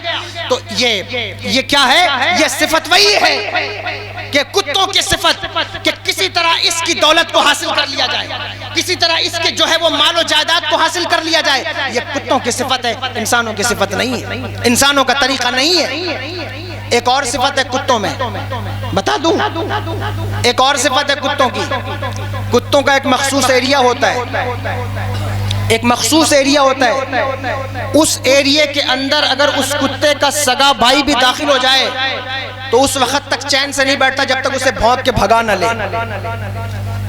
تو یہ کیا ہے؟ یہ صفت وہی ہے کہ کتوں کی صفت کہ کسی طرح اس کی دولت کو حاصل کر لیا جائے، کسی طرح اس کے جو ہے وہ مال و جائیداد کو حاصل کر لیا جائے۔ یہ کتوں کی صفت ہے، انسانوں کی صفت نہیں ہے، انسانوں کا طریقہ نہیں ہے۔ ایک اور صفت ہے کتوں میں، بتا دوں ایک اور صفت ہے کتوں کی۔ کتوں کا ایک مخصوص ایریا ہوتا ہے، ایک مخصوص ایریا ہوتا ہے، اس ایریے کے اندر اگر اس کتے کا سگا بھائی بھی داخل ہو جائے تو اس وقت تک چین سے نہیں بیٹھتا جب تک اسے بھونک کے بھگا نہ لے۔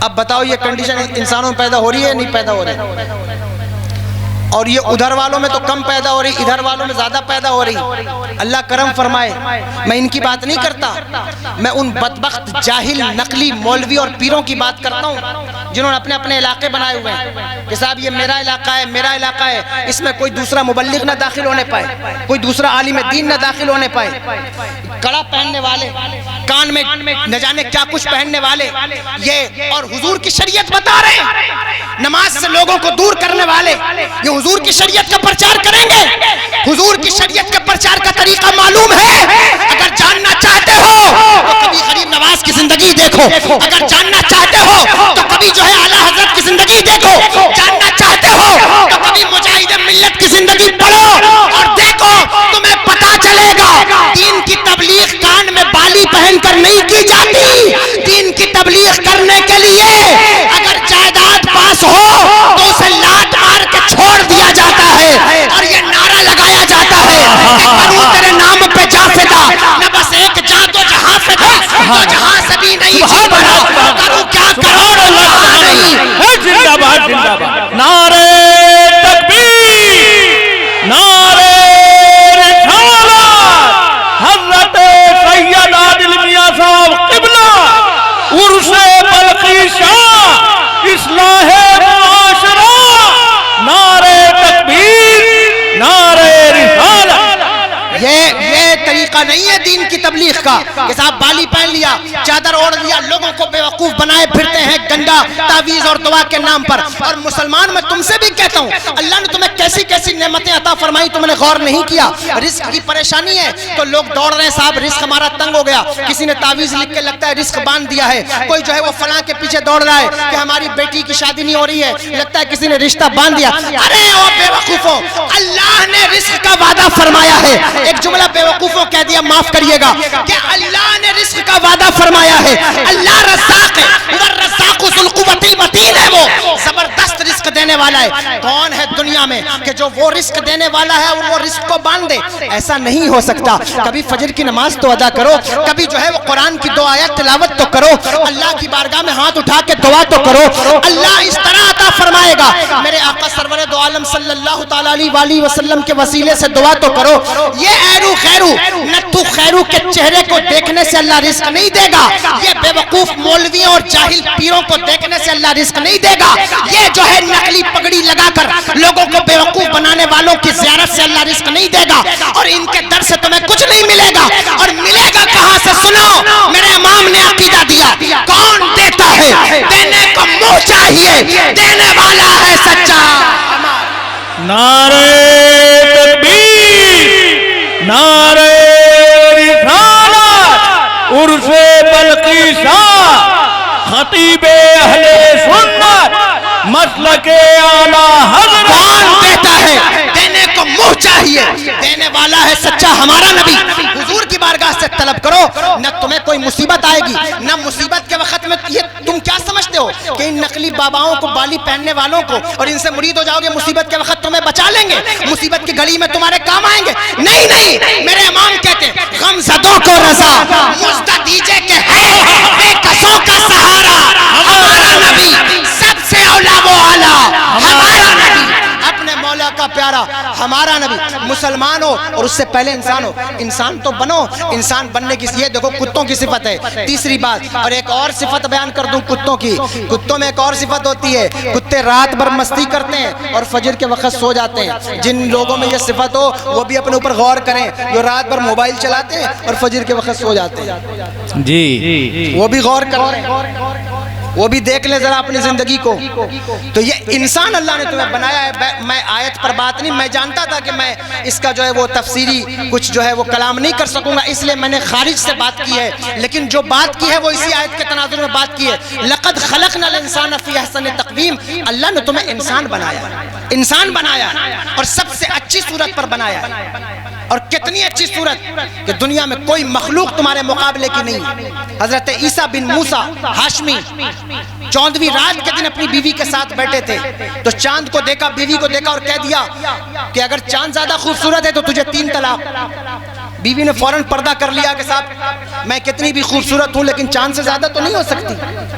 اب بتاؤ یہ کنڈیشن انسانوں میں پیدا ہو رہی ہے نہیں پیدا ہو رہی؟ اور یہ ادھر والوں میں تو کم پیدا ہو رہی، ادھر والوں میں زیادہ پیدا ہو رہی۔ اللہ کرم فرمائے، میں ان کی بات نہیں کرتا، میں ان بدبخت جاہل نقلی مولوی اور پیروں کی بات کرتا ہوں جنہوں نے اپنے اپنے علاقے بنائے ہوئے ہیں کہ صاحب یہ میرا علاقہ ہے، میرا علاقہ ہے، اس میں کوئی دوسرا مبلغ نہ داخل ہونے پائے، کوئی دوسرا عالم دین نہ داخل ہونے پائے۔ کڑا پہننے والے، کان میں نہ جانے کیا کچھ پہننے والے، یہ اور حضور کی شریعت بتا رہے ہیں، نماز سے لوگوں کو دور کرنے والے یہ حضور کی شریعت کا پرچار کریں گے۔ حضور کی شریعت کا پرچار کا طریقہ معلوم ہے، اگر جاننا چاہتے ہو تو کبھی غریب نواز کی زندگی دیکھو، اگر جاننا چاہتے ہو تو کبھی جو ہے اعلیٰ حضرت کی زندگی دیکھو، جاننا چاہتے ہو تو کبھی مجاہد ملت کی زندگی پڑھو اور دیکھو، تمہیں پتا چلے گا دین کی تبلیغ کان میں بالی پہن کر نہیں کی جاتی، دین کی تبلیغ کرنے کے لیے اگر جائیداد پاس ہو تو اسے لاٹ مار کے چھوڑ دیا جاتا ہے اور یہ نعرہ لگایا جاتا ہے کہ کروں تیرے نام پہ جا فدا، نہ بس ایک جا تو جہاں فدا، تو جہاں سے بھی نہیں جی بنا، کروں کیا کروڑ اللہ نہیں۔ زندہ باد، زندہ باد، نعرہ تکبیر، نعرہ رسالت، حضرت سید عادل میاں صاحب قبلہ، عرس بلخی شاہ، اصلاح معاشرہ، نعرہ تکبیر، نعرہ رسالت۔ یہ طریقہ نہیں ہے دین کی تبلیغ کا کہ صاحب بالی پہن لیا، چادر اوڑھ لیا، لوگوں کو بیوقوف بنائے پھرتے ہیں گنڈا تعویذ اور دعا کے نام پر۔ اور مسلمان میں تم سے بھی کہتا ہوں، اللہ نے تمہیں کیسی کیسی نعمتیں عطا فرمائی تم نے غور نہیں کیا۔ رزق کی پریشانی ہے تو لوگ دوڑ رہے ہیں صاحب رزق ہمارا تنگ ہو گیا، کسی نے تعویذ لکھ کے لگتا ہے رزق باندھ دیا ہے، کوئی جو ہے وہ فلاں کے پیچھے دوڑ رہا ہے کہ ہماری بیٹی کی شادی نہیں ہو رہی ہے، لگتا ہے کسی نے رشتہ باندھ دیا۔ ارے او بیوقوفوں، اللہ نے رزق کا وعدہ فرمایا ہے۔ ایک جملہ بیوقوفوں کہہ دیا معاف کریے گا کہ اللہ نے رزق کا وعدہ فرمایا ہے، اللہ رزاق ہے، والرزاق ذو القوۃ المتین ہے، وہ زبردست رزق دینے والا ہے۔ کون ہے دنیا میں کہ جو وہ رزق دینے والا ہے وہ رزق کو باندھ دے؟ ایسا نہیں ہو سکتا۔ کبھی فجر کی نماز تو ادا کرو، کبھی جو ہے وہ قرآن کی 2 آیت تلاوت تو کرو، اللہ کی بارگاہ میں ہاتھ اٹھا کے دعا تو کرو، اللہ اس طرح عطا فرمائے گا۔ میرے آقا سرور دو عالم صلی اللہ تعالی علیہ وآلہ وسلم کے وسیلے سے دعا تو کرو۔ یہ ایرو خیرو نتو خیرو کے چہرے کو دیکھنے سے اللہ رزق نہیں دے گا، یہ بے وقوف مولویوں اور جاہل پیروں کو دیکھنے سے اللہ رزق نہیں دے گا، یہ جو ہے نقلی پگڑی لگا کر لوگوں کو بے وقوف بنانے والوں کی زیارت سے اللہ رزق نہیں دے گا، اور ان کے در سے تمہیں کچھ نہیں ملے گا۔ اور ملے گا کہاں سے؟ سنو، میرے امام نے عقیدہ دیا، کون دیتا ہے؟ دینے کو منہ چاہیے، دینے والا ہے سچا۔ نعرہ تکبیر، نعرہ رسالت، عرس بلخی شاہ، خطیب اہل سنت، مسلک اعلیٰ حضرت۔ کون دیتا ہے؟ دینے کو منہ چاہیے، دینے والا ہے سچا ہمارا نبی۔ حضور کی بارگاہ سے طلب کرو، نہ تمہیں کوئی مصیبت آئے گی، نہ مصیبت کے وقت میں یہ تم کیا سمجھتے ہو کہ ان نقلی باباؤں کو بالی پہننے والوں کو اور ان سے مرید ہو جاؤ گے مصیبت کے وقت تمہیں بچا لیں گے، مصیبت کی گھڑی میں تمہارے کام آئیں گے؟ نہیں نہیں، میرے امام کہتے ہیں غم زدوں کو رضا مجدہ دیجئے کہ ہے بے کسوں کا سہارا ہمارا نبی، سب سے اولا وہ اعلیٰ ہمارا نبی، اپنے مولا کا پیارا ہمارا نبی۔ مسلمان ہو اور اس سے پہلے انسان ہو، انسان تو بنو، انسان بننے کی یہ دیکھو کتوں کی صفت ہے۔ تیسری بات، اور ایک اور صفت بیان کر دوں کتوں کی، کتوں میں ایک اور صفت ہوتی ہے، کتے رات بھر مستی کرتے ہیں اور فجر کے وقت سو جاتے ہیں۔ جن لوگوں میں یہ صفت ہو وہ بھی اپنے اوپر غور کریں، جو رات بھر موبائل چلاتے ہیں اور فجر کے وقت سو جاتے ہیں، جی وہ بھی غور کریں، وہ بھی دیکھ لیں ذرا اپنی زندگی کو۔ تو یہ انسان اللہ نے تمہیں بنایا ہے۔ میں آیت پر بات نہیں، میں جانتا تھا کہ میں اس کا جو ہے وہ تفسیری کچھ جو ہے وہ کلام نہیں کر سکوں گا، اس لیے میں نے خارج سے بات کی ہے، لیکن جو بات کی ہے وہ اسی آیت کے تناظر میں بات کی ہے۔ لقد خلقنا الانسان فی احسن تقویم، اللہ نے تمہیں انسان بنایا، انسان بنایا اور سب سے اچھی صورت پر بنایا ہے۔ اور کتنی اچھی صورت کہ دنیا میں کوئی مخلوق تمہارے مقابلے کی نہیں. حضرت عیسیٰ بن موسیٰ ہاشمی 14ویں رات کے دن اپنی بیوی کے ساتھ بیٹھے تھے تو چاند کو دیکھا, بیوی کو دیکھا اور کہہ دیا کہ اگر چاند زیادہ خوبصورت ہے تو تجھے 3 طلاق. بیوی نے فوراً پردہ کر لیا کہ صاحب میں کتنی بھی خوبصورت ہوں لیکن چاند سے زیادہ تو نہیں ہو سکتی,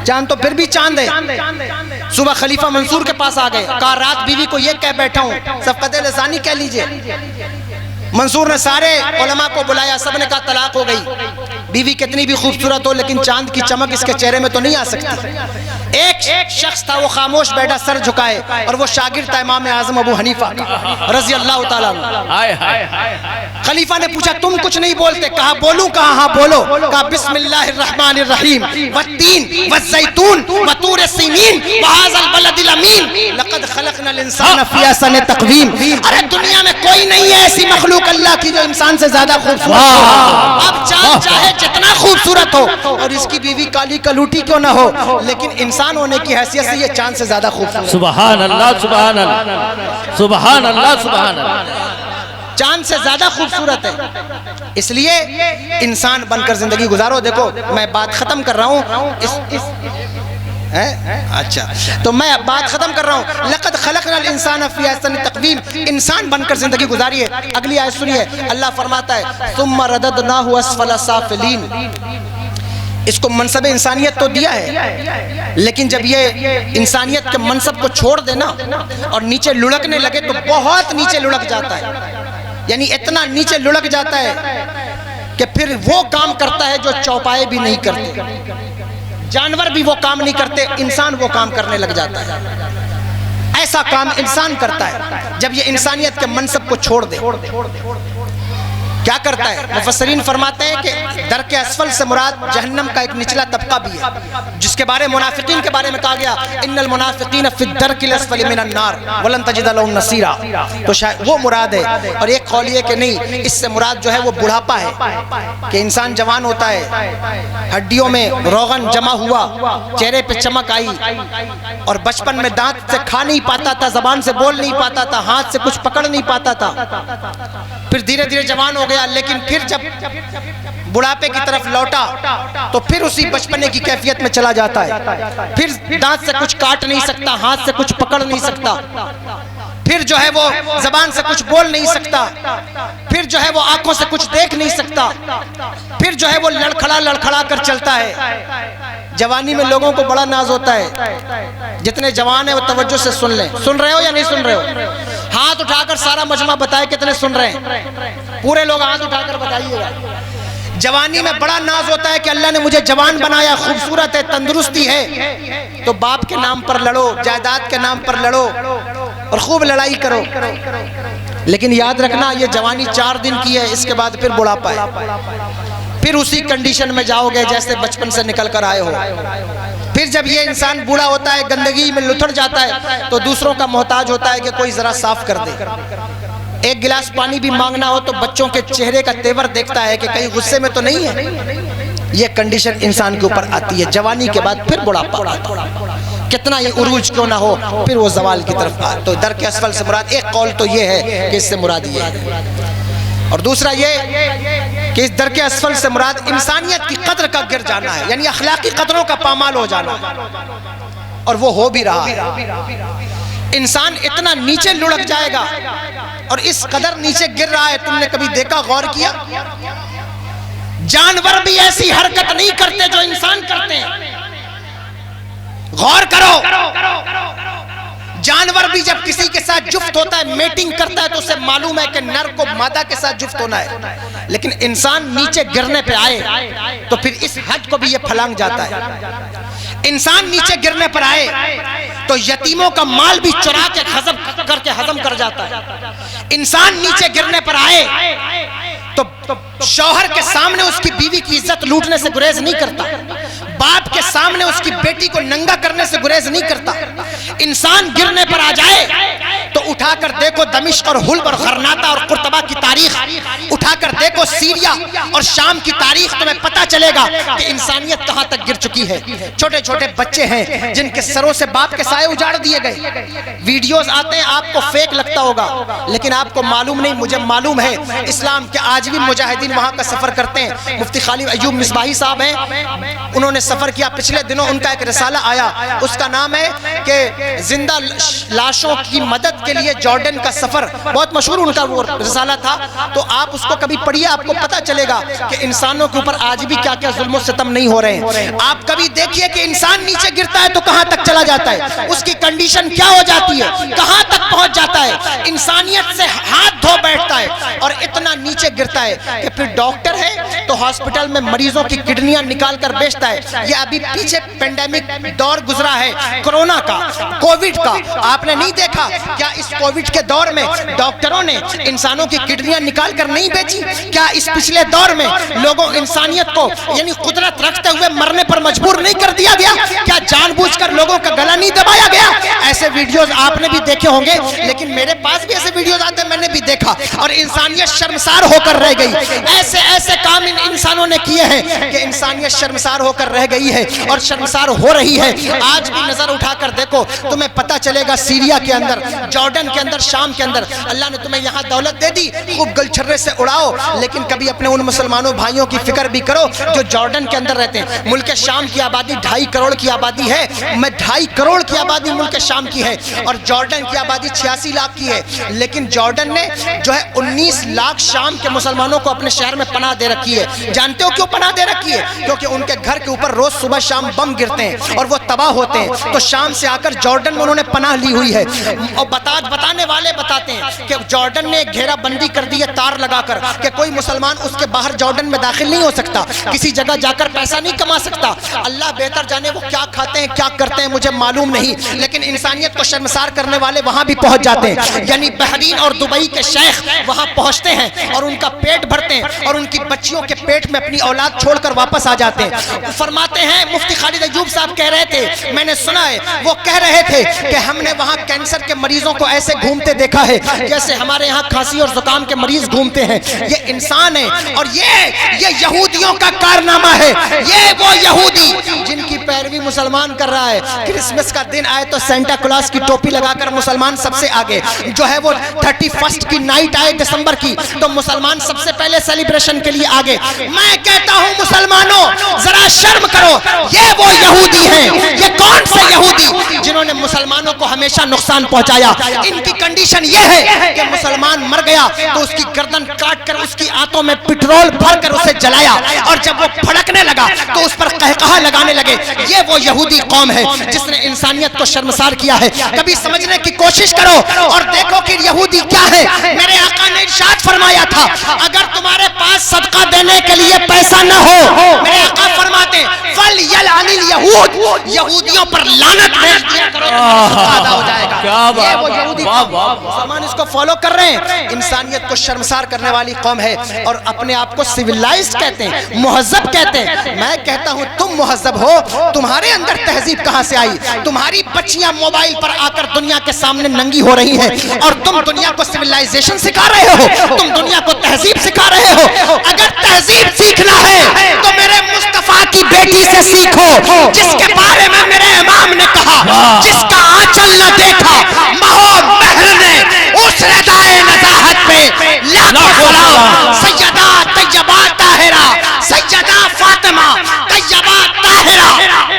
چاند تو پھر بھی چاند ہے. صبح خلیفہ منصور کے پاس آ گئے, کہا رات بیوی کو یہ کہہ بیٹھا ہوں, صفقت لسانی کہہ لیجئے. منصور نے سارے علماء کو بلایا, سب نے کہا طلاق ہو گئی. بیوی کتنی بھی خوبصورت ہو لیکن چاند کی چمک اس کے چہرے میں تو نہیں آ سکتی. ایک شخص تھا وہ خاموش بیٹھا سر جھکائے, اور وہ شاگرد تھا امام اعظم ابو حنیفہ رضی اللہ تعالیٰ عنہ. خلیفہ نے پوچھا تم کچھ نہیں بولتے؟ کہا بولوں. کہا ہاں بولو. کہا بسم اللہ الرحمن الرحیم والتین والزیتون وطور سینین وہذا البلد الامین لقد خلقنا الانسان فی احسن تقویم. ارے دنیا میں کوئی نہیں ہے ایسی مخلوق اللہ کی جو انسان سے زیادہ خوبصورت ہو. اب چاند چاہے جتنا خوبصورت ہو اور اس کی بیوی کالی کلوٹی کیوں نہ ہو, لیکن انسان ہونے کی حیثیت سے یہ چاند سے زیادہ خوبصورت. سبحان اللہ, سبحان اللہ, سبحان اللہ, سبحان اللہ. چاند سے زیادہ خوبصورت ہے. اس لیے انسان بن کر زندگی گزارو. دیکھو میں بات ختم کر رہا ہوں, اچھا تو میں اب بات ختم کر رہا ہوں. لقد خلقنا الانسان فی احسن تقویم, انسان بن کر زندگی گزاریے. اگلی آیت سنیے, اللہ فرماتا ہے ثم رددناہ اسفل سافلین. اس کو منصب انسانیت تو دیا ہے, لیکن جب یہ انسانیت کے منصب کو چھوڑ دینا اور نیچے لڑکنے لگے تو بہت نیچے لڑک جاتا ہے. یعنی اتنا نیچے لڑک جاتا ہے کہ پھر وہ کام کرتا ہے جو چوپائے بھی نہیں کرتے, جانور بھی وہ کام نہیں کرتے, انسان وہ کام کرنے لگ جاتا ہے. ایسا کام انسان کرتا ہے جب یہ انسانیت کے منصب کو چھوڑ دے. کیا کرتا ہے؟ مفسرین فرماتے ہیں کہ درک اسفل سے مراد جہنم کا ایک نچلا طبقہ بھی ہے, جس کے بارے منافقین کے بارے میں کہا گیا ان المنافقین فی الدرک الاسفل من النار ولن تجد لهم نصیرا. تو شاید وہ مراد ہے. اور ایک قول یہ کہ نہیں, اس سے مراد جو ہے وہ بڑھاپا ہے, کہ انسان جوان ہوتا ہے, ہڈیوں میں روغن جمع ہوا, چہرے پہ چمک آئی, اور بچپن میں دانت سے کھا نہیں پاتا تھا, زبان سے بول نہیں پاتا تھا, ہاتھ سے کچھ پکڑ نہیں پاتا تھا. پھر دھیرے دھیرے جوان ہو گیا, لیکن پھر جب بڑھاپے کی طرف لوٹا تو پھر اسی بچپنے کی کیفیت میں چلا جاتا ہے. پھر دانت سے کچھ کاٹ نہیں سکتا, ہاتھ سے کچھ پکڑ نہیں سکتا, پھر جو ہے وہ زبان سے کچھ بول نہیں سکتا, پھر جو ہے وہ آنکھوں سے کچھ دیکھ نہیں سکتا, پھر جو ہے وہ لڑکھڑا کر چلتا ہے. جوانی میں لوگوں کو بڑا ناز ہوتا ہے. جتنے جوان ہیں وہ توجہ سے سن لیں. سن رہے ہو یا نہیں سن رہے ہو؟ ہاتھ اٹھا کر سارا مجمع بتائے کتنے سن رہے ہیں. پورے لوگ ہاتھ اٹھا کر بتائیے گا. جوانی میں بڑا ناز ہوتا ہے کہ اللہ نے مجھے جوان بنایا, خوبصورت ہے, تندرستی ہے, تو باپ کے نام پر لڑو, جائیداد کے نام پر لڑو اور خوب لڑائی کرو. لیکن یاد رکھنا یہ جوانی 4 دن کی ہے, اس کے بعد پھر بڑھاپا ہے. پھر اسی کنڈیشن میں جاؤ گے جیسے بچپن سے نکل کر آئے ہو. پھر جب یہ انسان بوڑھا ہوتا ہے, گندگی میں لتھڑ جاتا ہے, تو دوسروں کا محتاج ہوتا ہے کہ کوئی ذرا صاف کر دے. ایک گلاس پانی بھی مانگنا ہو تو بچوں کے چہرے کا تیور دیکھتا ہے کہ کہیں غصے میں تو نہیں ہے. یہ کنڈیشن انسان کے اوپر آتی ہے. جوانی کے بعد پھر بڑھاپا آتا ہے, کتنا یہ عروج کیوں نہ ہو, پھر وہ زوال کی طرف آتا. تو درک اسفل سے مراد ایک قول تو یہ ہے کہ اس سے مراد یہ ہے, اور دوسرا یہ کہ اس درک اسفل سے مراد انسانیت کی قدر کا گر جانا ہے, یعنی اخلاقی قدروں کا پامال ہو جانا, اور وہ ہو بھی رہا ہے. انسان اتنا نیچے لڑک جائے گا اور اس قدر نیچے گر رہا ہے. تم نے کبھی دیکھا, غور کیا, جانور بھی ایسی حرکت نہیں کرتے جو انسان کرتے ہیں. غور کرو, جانور بھی جب کسی کے ساتھ جفت ہوتا ہے, میٹنگ کرتا ہے, تو اسے معلوم ہے کہ نر کو مادہ کے ساتھ جفت ہونا ہے. لیکن انسان نیچے گرنے پہ آئے تو پھر اس حد کو بھی یہ پھلانگ جاتا ہے. انسان نیچے گرنے پر آئے تو یتیموں کا مال بھی چرا کے ہضم کر جاتا ہے. انسان نیچے گرنے پر آئے تو شوہر کے سامنے اس کی بیوی کی عزت لوٹنے سے گریز نہیں کرتا, باپ کے سامنے اس کی بیٹی کو ننگا کرنے سے گریز نہیں کرتا. انسان گرنے پر آ جائے تو اٹھا کر دیکھو دمشق اور حلب اور غرناطہ اور قرطبہ کی تاریخ، اٹھا کر دیکھو سیریا اور شام کی تاریخ، تمہیں پتہ چلے گا کہ انسانیت کہاں تک گر چکی ہے۔ چھوٹے چھوٹے بچے ہیں جن کے سروں سے باپ کے سائے اجاڑ دیے گئے۔ ویڈیوز آتے ہیں، آپ کو فیک لگتا ہوگا لیکن آپ کو معلوم نہیں، مجھے معلوم ہے۔ اسلام کے آج بھی مجاہدین وہاں کا سفر کرتے ہیں۔ مفتی خالد ایوب مصباحی صاحب ہیں، انہوں نے سفر کیا، پچھلے دنوں ان کا ایک رسالہ آیا، اس کا نام ہے کہ زندہ لاشوں کی مدد کے لیے جارڈن کا سفر، بہت مشہور ان کا وہ رسالہ تھا۔ تو آپ اس کو کبھی پڑھیے، آپ کو پتہ چلے گا کہ انسانوں کے اوپر آج بھی کیا کیا ظلم و ستم نہیں ہو رہے ہیں۔ آپ کبھی دیکھیے کہ انسان نیچے گرتا ہے تو کہاں تک چلا جاتا ہے، اس کی کنڈیشن کیا ہو جاتی ہے، کہاں تک پہنچ جاتا ہے، انسانیت سے ہاتھ دھو بیٹھتا ہے اور اتنا نیچے گرتا ہے کہ پھر ڈاکٹر ہے تو ہاسپٹل میں مریضوں کی کڈنیاں نکال کر بیچتا ہے۔ یہ ابھی پیچھے پینڈیمک دور گزرا ہے، کرونا کا، کووڈ کا، آپ نے نہیں دیکھا کیا اس کووڈ کے دور میں ڈاکٹروں نے انسانوں کی کڈنیاں نکال کر نہیں بیچی؟ کیا اس پچھلے دور میں لوگوں انسانیت کو یعنی قدرت رکھتے ہوئے مرنے پر مجبور نہیں کر دیا گیا؟ کیا جان بوجھ کر لوگوں کا گلا نہیں دبایا گیا؟ ایسے ویڈیوز آپ نے بھی دیکھے ہوں گے، لیکن میرے پاس بھی ایسے ویڈیوز آتے ہیں، میں نے بھی دیکھا اور انسانیت شرمسار ہو کر رہ گئی۔ ایسے ایسے کام ان انسانوں نے کیے ہیں کہ انسانیت شرمسار ہو کر رہ گئی ہے اور شرمسار ہو رہی ہے۔ آج بھی نظر اٹھا کر دیکھو، تمہیں پتہ چلے گا سیریا کے اندر، جارڈن کے اندر، شام کے اندر، اللہ نے تمہیں یہاں دولت دے دی، خوب گل چھرے سے اڑاؤ، لیکن کبھی اپنے ان مسلمانوں بھائیوں کی فکر بھی کرو جو جارڈن کے اندر رہتے ہیں۔ ملک شام کی آبادی 2.5 کروڑ کی آبادی ہے، 2.5 کروڑ کی آبادی ملک شام کی ہے اور جارڈن کی آبادی 86 لاکھ کی ہے، لیکن جارڈن نے جو ہے 19 لاکھ شام کے مسلمانوں کو اپنے شہر میں پناہ دے رکھی ہے۔ جانتے ہو کیوں پناہ دے رکھی ہے؟ کیونکہ ان کے گھر کے اوپر روز صبح شام بم گرتے ہیں اور وہ تباہ ہوتے ہیں، تو شام سے آ کر جارڈن میں انہوں نے پناہ لی ہوئی ہے۔ اور بتانے والے بتاتے ہیں کہ جارڈن نے گھیرا بندی کر دی ہے تار لگا کر کہ کوئی مسلمان اس کے باہر جارڈن میں داخل نہیں ہو سکتا، کسی جگہ جا کر پیسہ نہیں کما سکتا۔ اللہ بہتر جانے وہ کیا کھاتے ہیں کیا کرتے ہیں مجھے معلوم نہیں، لیکن انسانیت کو شرمسار کرنے والے وہاں بھی پہنچ جاتے ہیں۔ یعنی بحرین اور دبئی کے شیخ وہاں پہنچتے ہیں اور ان کا پیٹ بھرتے ہیں اور ان کی بچیوں کے پیٹ میں اپنی اولاد چھوڑ کر واپس آ جاتے ہیں۔ فرماتے ہیں مفتی خالد ایوب صاحب کہہ رہے تھے، میں نے سنا ہے، وہ کہہ رہے تھے کہ ہم نے وہاں کینسر کے مریضوں کو ایسے گھومتے دیکھا ہے جیسے ہمارے یہاں کھانسی اور زکام کے مریض گھومتے ہیں۔ یہ انسان ہے اور یہ یہودیوں کا کارنامہ ہے۔ یہ وہ یہودی جن کی پیروی مسلمان کر رہا ہے، کرسمس کا دن آئے تو سینٹا کلاس کی ٹوپی لگا کر مسلمان سب سے آگے، جو ہے وہ 31 کی نائٹ آئے دسمبر کی تو مسلمان سب سے پہلے سیلیبریشن کے لیے آگے۔ میں کہتا ہوں مسلمانوں ذرا شرم کرو، یہ وہ یہودی ہیں۔ یہ کون سے یہودی جنہوں نے مسلمانوں کو ہمیشہ نقصان پہنچایا؟ ان کی کنڈیشن یہ ہے کہ مسلمان مر گیا تو اس کی گردن کاٹ کر اس کی آنتوں میں پٹرول بھر کر اسے جلایا اور جب وہ پھڑکنے لگا تو اس پر قہقہہ لگانے لگے۔ یہ وہ یہودی قوم ہے جس نے انسانیت کو شرمسار کیا ہے۔ کبھی سمجھنے کی کوشش کرو اور دیکھو کہ یہودی کیا ہے۔ میرے آقا نے ارشاد فرمایا تھا، اگر تمہارے پاس صدقہ دینے کے لیے پیسہ نہ ہو، میرے آقا فرماتے فَلْيَلْعَنِ الْيَهُودِ، یہودیوں پر لعنت بھیج دیا کرو، ادا ہو جائے گا۔ یہ وہ یہودی مسلمان اس کو فالو کر رہے ہیں۔ انسانیت کو شرمسار کرنے والی قوم ہے اور اپنے آپ کو سویلائزڈ کہتے ہیں، مہذب کہتے ہیں۔ میں کہتا ہوں تم مہذب ہو، تمہارے اندر تہذیب کہاں سے آئی؟ تمہاری بچیاں موبائل پر آ کر دنیا کے سامنے ننگی ہو رہی ہیں اور تم دنیا کو سویلائزیشن سکھا رہے ہو، تم دنیا کو تہذیب سکھا رہے ہو۔ اگر تہذیب سیکھنا ہے تو میرے مصطفیٰ کی بیٹی سے سیکھو، جس کے بارے میں میرے امام نے کہا، جس کا آنچل نہ دیکھا مہو مہر نے، اس ردائے نزاہت پہ لاکھوں سلام۔ سیدہ طیبہ طاہرہ، سیدہ فاطمہ طیبہ طاہرہ،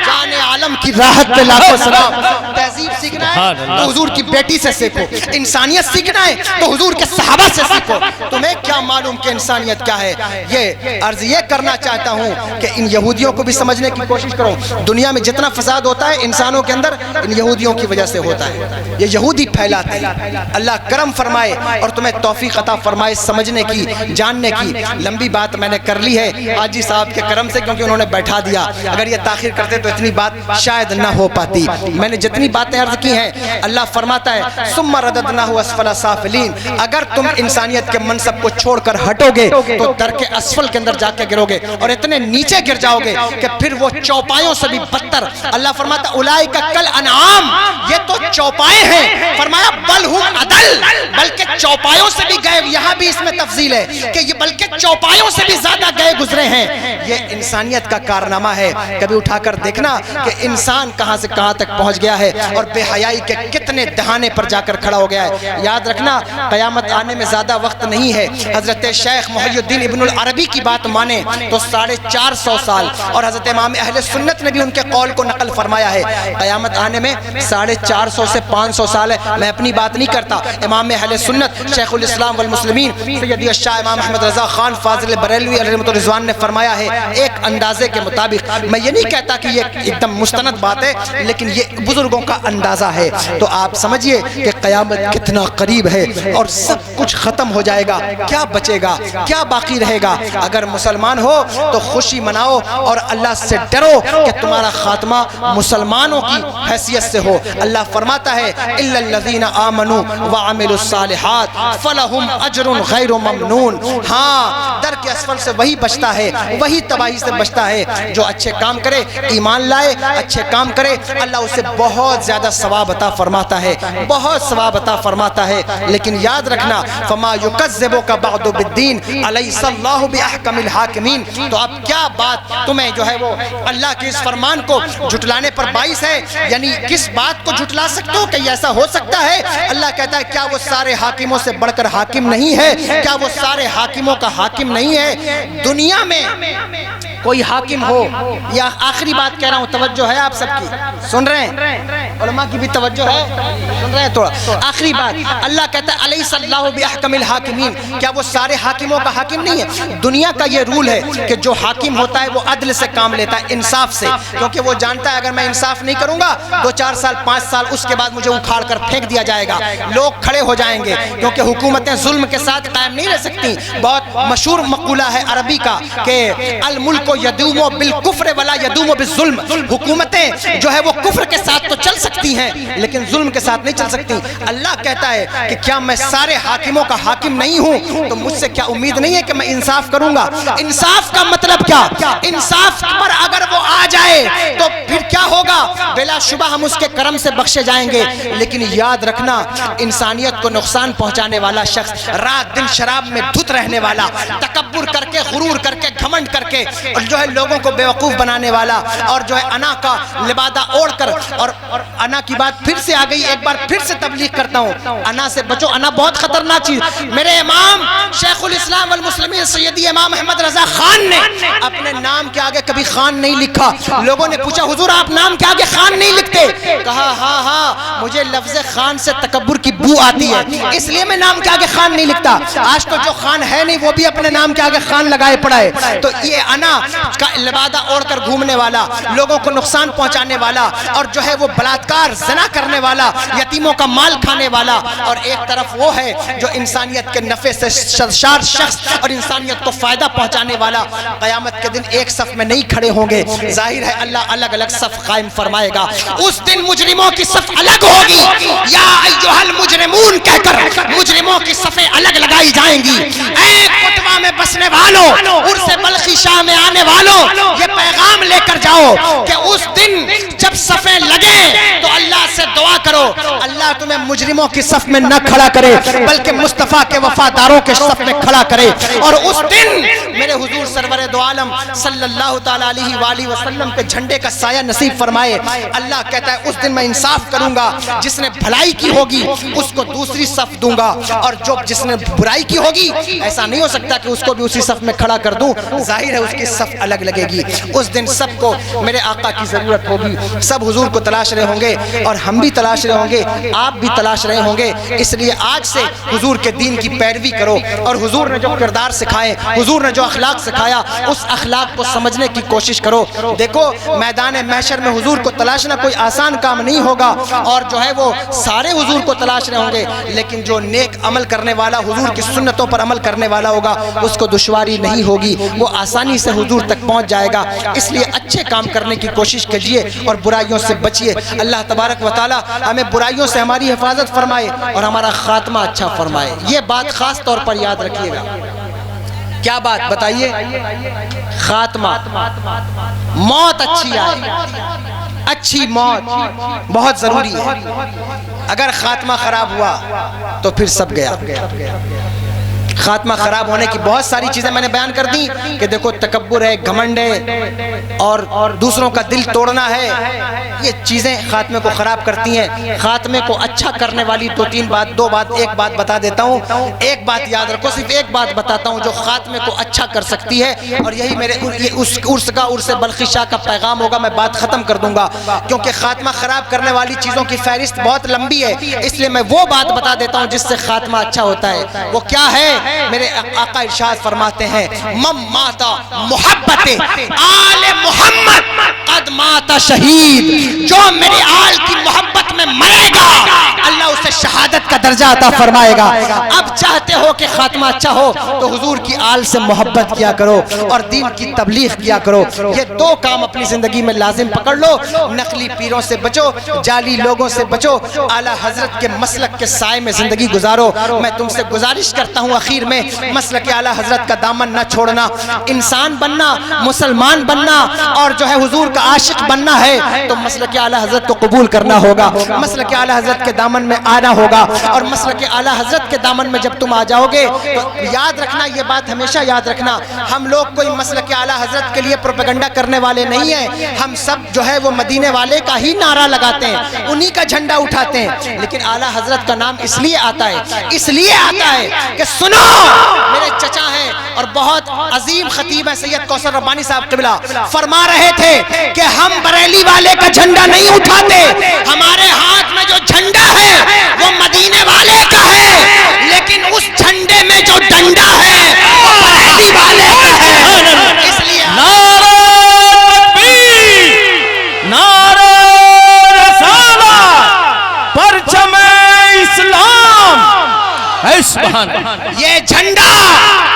جان عالم کی راحت پہ لاکھوں سلام۔ تہذیب سیکھنا ہے تو حضور کی بیٹی سے سیکھو، انسانیت سیکھنا ہے تو حضور کے صحابہ سے سیکھو۔ تمہیں کیا معلوم کہ انسانیت کیا ہے؟ یہ عرض یہ کرنا چاہتا ہوں کہ ان یہودیوں کو بھی سمجھنے کی کوشش کرو۔ دنیا میں جتنا فساد ہوتا ہے انسانوں کے اندر ان یہودیوں کی وجہ سے ہوتا ہے، یہ یہودی پھیلاتے ہیں۔ اللہ کرم فرمائے اور تمہیں توفیق عطا فرمائے سمجھنے کی، جاننے کی۔ لمبی بات میں نے کر لی ہے حاجی صاحب کے کرم سے، کیونکہ انہوں نے بیٹھا دیا، اگر یہ تاخیر کرتے تو اتنی بات شاید نہ ہو پاتی۔ میں نے جتنی باتیں عرض کی ہیں، اللہ فرماتا ہے ثم رددناہ اسفل سافلین، اگر تم انسانیت کے منصب کو چھوڑ کر ہٹو گے تو درک اسفل کے اندر جا کے گرو گے اور اتنے نیچے گر جاؤ گے کہ پھر وہ چوپایوں سے بھی بدتر۔ اللہ فرماتا اولئک کل انعام، یہ تو چوپائے ہیں۔ فرمایا بل ہم عدل، بلکہ چوپایوں سے بھی گئے، یہاں بھی اس میں تفضیل ہے کہ یہ بلکہ چوپایوں سے بھی زیادہ گئے گزرے ہیں۔ یہ انسانیت کا کارنامہ ہے۔ کبھی اٹھا کر دیکھنا کہ انسان کہاں سے کہاں تک پہنچ گیا ہے اور بے حیائی کے کتنے دہانے پر جا کر کھڑا ہو گیا ہے۔ یاد رکھنا قیامت آنے میں زیادہ وقت نہیں ہے۔ حضرت شیخ محی الدین ابن العربی کی بات مانے تو 450 سال، اور حضرت امام اہل سنت نے بھی ان کے قول کو نقل فرمایا ہے۔ قیامت آنے میں 450 سے 500 سال ہے۔ میں اپنی بات نہیں کرتا، امام اہل سنت شیخ الاسلام والمسلمین سیدی الشاہ امام احمد رضا خان فاضل بریلوی علیہ رضوان نے فرمایا ہے ایک اندازے کے مطابق، میں یہ نہیں کہتا کہ یہ ایک دم مستند بات ہے، لیکن یہ بزرگوں کا اندازہ ہے۔ تو آپ سمجھئے کہ قیامت کتنا قریب ہے اور سب کچھ ختم ہو جائے گا، کیا بچے گا، کیا باقی رہے گا؟ اگر مسلمان ہو تو خوشی مناؤ اور اللہ سے ڈرو کہ تمہارا خاتمہ مسلمانوں کی حیثیت سے ہو۔ اللہ فرماتا ہے اِلَّا الَّذِينَ آمَنُوا وَعَمِلُوا الصَّالِحَاتِ فَلَهُمْ أَجْرٌ غَيْرُ مَمْنُونَ۔ ہاں، در کے اسفل سے وہی بچتا ہے، وہی تباہی سے بچتا ہے جو اچھے کام کرے، ایمان لائے، اچھے کام کرے، اللہ اسے بہت زیادہ ثواب عطا فرماتا ہے، بہت ثواب عطا فرماتا ہے۔ لیکن یاد رکھنا فَمَا يُكَذِّبُكَ بَعْدُ بِالدِّينِ أَلَيْسَ اللَّهُ بِأَحْكَمِ الْحَاكِمِينَ۔ تو اب کیا بات تمہیں جو ہے وہ اللہ کے اس فرمان کو جھٹلانے پر باعث ہے؟ یعنی کس بات کو جھٹلا سکتے ہو کہ ایسا ہو سکتا ہے؟ اللہ کہتا ہے کیا وہ سارے حاکموں سے بڑھ کر حاکم نہیں ہے؟ کیا وہ سارے حاکموں کا حاکم نہیں ہے؟ دنیا میں کوئی حاکم ہو، یا آخری بات کہہ رہا ہوں، توجہ ہے آپ سب کی، سن رہے ہیں؟ علماء کی بھی توجہ ہے، سن رہے ہیں تھوڑا؟ آخری بات، اللہ کہتا ہے الیس اللہ باحکم الحاکمین، کیا وہ سارے حاکموں کا حاکم نہیں ہے؟ دنیا کا یہ رول ہے کہ جو حاکم ہوتا ہے وہ عدل سے کام لیتا ہے، انصاف سے، کیونکہ وہ جانتا ہے اگر میں انصاف نہیں کروں گا 2-4 سال 5 سال اس کے بعد مجھے اکھاڑ کر پھینک دیا جائے گا، لوگ کھڑے ہو جائیں گے، کیونکہ حکومتیں ظلم کے ساتھ قائم نہیں رہ سکتی۔ بہت مشہور مقولہ ہے عربی کا کہ الملک یدوم بالکفر ولا یدوم بالظلم، حکومتیں جو ہے وہ کفر کے ساتھ تو چل سکتی ہیں لیکن ظلم کے ساتھ نہیں چل سکتی۔ اللہ کہتا ہے کہ کیا میں سارے حاکموں کا حاکم نہیں ہوں؟ تو مجھ سے کیا امید نہیں ہے کہ میں انصاف کروں گا؟ انصاف کا مطلب کیا؟ انصاف پر اگر وہ آ جائے تو پھر کیا ہوگا؟ بلا شبہ ہم اس کے کرم سے بخشے جائیں گے، لیکن یاد رکھنا انسانیت کو نقصان پہنچانے والا شخص، رات دن شراب میں دھت رہنے والا، تکبر کر کے، غرور کر کے، گھمنڈ کر کے، اور جو ہے لوگوں کو بیوقوف بنانے والا، اور جو ہے انا کا لبادہ اوڑھ کر، اور انا کی بات پھر سے آ گئی، ایک بار پھر سے تبلیغ کرتا ہوں، انا سے بچو، انا بہت خطرناک چیز۔ میرے امام شیخ الاسلام والمسلمین سیدی امام احمد رضا خان نے اپنے نام کے آگے کبھی خان نہیں لکھا۔ لوگوں نے پوچھا حضور آپ نام کے آگے خان نہیں لکھتے؟ کہا ہاں مجھے لفظ خان سے تکبر کی بو آتی ہے، اس لیے میں نام کے آگے خان نہیں لکھتا۔ آج تو جو خان ہے نہیں وہ بھی اپنے نام کے آگے خان لگائے پڑا ہے۔ تو یہ انا کا لبادہ اوڑھ کر گھومنے والا، لوگوں کو نقصان پہنچانے والا، اور جو ہے وہ بلاತ್ಕಾರ زنا کرنے والا، یتیموں کا مال کھانے والا، اور ایک طرف وہ ہے جو انسانیت کے نفع سے سرشار شخص اور انسانیت کو فائدہ پہنچانے والا، قیامت کے دن ایک صف میں نہیں کھڑے ہوں گے۔ ظاہر ہے اللہ الگ الگ صف قائم فرمائے گا، اس دن مجرموں کی صف الگ ہوگی، یا ایھا المجرمون کہہ کر مجرموں کی صفیں الگ لگائی جائیں گی۔ اے فتوہ میں بسنے والوں، عرس بلخی شاہ میں آنے والوں، یہ پیغام لے کر جاؤ کہ اس دن جب صفیں لگیں تو اللہ سے دعا کرو اللہ تمہیں مجرموں کی صف میں نہ کھڑا کرے بلکہ مصطفیٰ کے وفاداروں کے صف میں کھڑا کرے، اور اس دن میرے حضور سرور دو عالم صلی اللہ تعالیٰ علیہ وآلہ وسلم کے جھنڈے کا سایہ نصیب فرمائے۔ اللہ کہتا ہے اس دن میں انصاف کروں گا، جس نے بھلائی کی ہوگی اس کو دوسری صف دوں گا، اور جو جس نے برائی کی ہوگی ایسا نہیں ہو سکتا کہ اس کو بھی اسی صف میں کھڑا کر دوں، ظاہر ہے اس کی صف الگ لگے گی۔ اس دن سب کو میرے آقا کی ضرورت ہوگی، سب حضور کو تلاش رہے ہوں گے، اور ہم بھی تلاش رہے ہوں گے، آپ بھی تلاش رہے ہوں گے۔ اس لیے آج سے حضور کے دین کی پیروی کرو، اور حضور نے جو کردار سکھائے، حضور نے جو اخلاق سکھایا، اس اخلاق کو سمجھنے کی کوشش کرو۔ دیکھو میدان محشر میں حضور کو تلاشنا کوئی آسان کام نہیں ہوگا، اور جو ہے وہ سارے حضور کو تلاش رہے ہوں گے، لیکن جو نیک عمل کرنے والا، حضور کی سنتوں پر عمل کرنے والا ہوگا اس کو دشواری نہیں ہوگی، وہ آسانی سے حضور تک پہنچ جائے گا۔ اس لیے اچھے کام کرنے کی کوشش کیجئے اور برائیوں سے بچیے۔ اللہ تبارک و تعالی ہمیں برائیوں سے ہماری حفاظت فرمائے اور ہمارا خاتمہ اچھا فرمائے۔ یہ بات خاص طور پر یاد رکھیے گا۔ کیا بات بتائیے؟ خاتمہ، موت اچھی آئے، اچھی موت بہت ضروری ہے. اگر خاتمہ خراب ہوا تو پھر سب گیا. خاتمہ خراب ہونے کی بہت ساری چیزیں میں نے بیان کر دی کہ دیکھو تکبر ہے، گھمنڈ ہے اور دوسروں کا دل توڑنا ہے. یہ چیزیں خاتمے کو خراب کرتی ہیں. خاتمے کو اچھا کرنے والی ایک بات بتا دیتا ہوں. ایک بات یاد رکھو، صرف ایک بات بتاتا ہوں جو خاتمے کو اچھا کر سکتی ہے، اور یہی میرے عرس بلخی شاہ کا پیغام ہوگا. میں بات ختم کر دوں گا کیونکہ خاتمہ خراب کرنے والی چیزوں کی فہرست بہت لمبی ہے، اس لیے میں وہ بات بتا دیتا ہوں جس سے خاتمہ اچھا ہوتا ہے. وہ کیا ہے؟ میرے آقا ارشاد فرماتے ہیں من مات محبت آل محمد قد مات شہید. جو میرے آل کی محبت میں مرے گا اللہ اسے شہادت کا درجہ عطا فرمائے گا. اب چاہتے ہو کہ خاتمہ اچھا ہو تو حضور کی آل سے محبت کیا کرو اور دین کی تبلیغ کیا کرو. یہ دو کام اپنی زندگی میں لازم پکڑ لو. نقلی پیروں سے بچو، جعلی لوگوں سے بچو، اعلیٰ حضرت کے مسلک کے سائے میں زندگی گزارو. میں تم سے گزارش کرتا ہوں اخیر میں مسلک اعلیٰ حضرت کا دامن نہ چھوڑنا. انسان بننا، مسلمان بننا اور جو ہے حضور کا عاشق بننا ہے تو مسلک اعلیٰ حضرت کو قبول کرنا ہوگا. مسلک اعلیٰ حضرت کے دامن میں آنا ہوگا. اور مسلک اعلیٰ حضرت کے دامن میں جب تم آ جاؤ گے تو یاد رکھنا، یہ بات ہمیشہ یاد رکھنا، ہم لوگ کوئی مسلک اعلیٰ حضرت کے لیے پروپیگنڈا کرنے والے نہیں ہیں. ہم سب جو ہے وہ مدینے والے کا ہی نعرہ لگاتے ہیں، انہی کا جھنڈا اٹھاتے ہیں. لیکن اعلیٰ حضرت کا نام اس لیے آتا ہے کہ سنو، میرے چچا ہیں اور بہت عظیم خطیب ہیں سید کوثر ربانی صاحب قبلہ، فرما رہے تھے کہ ہم بریلی والے کا جھنڈا نہیں اٹھاتے، ہمارے ہاتھ میں جو جھنڈا ہے وہ مدینے والے کا ہے، لیکن اس جھنڈے میں جو ڈنڈا ہے وہ بریلی والے کا ہے. اس لیے نعرہ تکبیر، نعرہ رسالت، پرچم اسلام. اے سبحان اللہ. یہ جھنڈا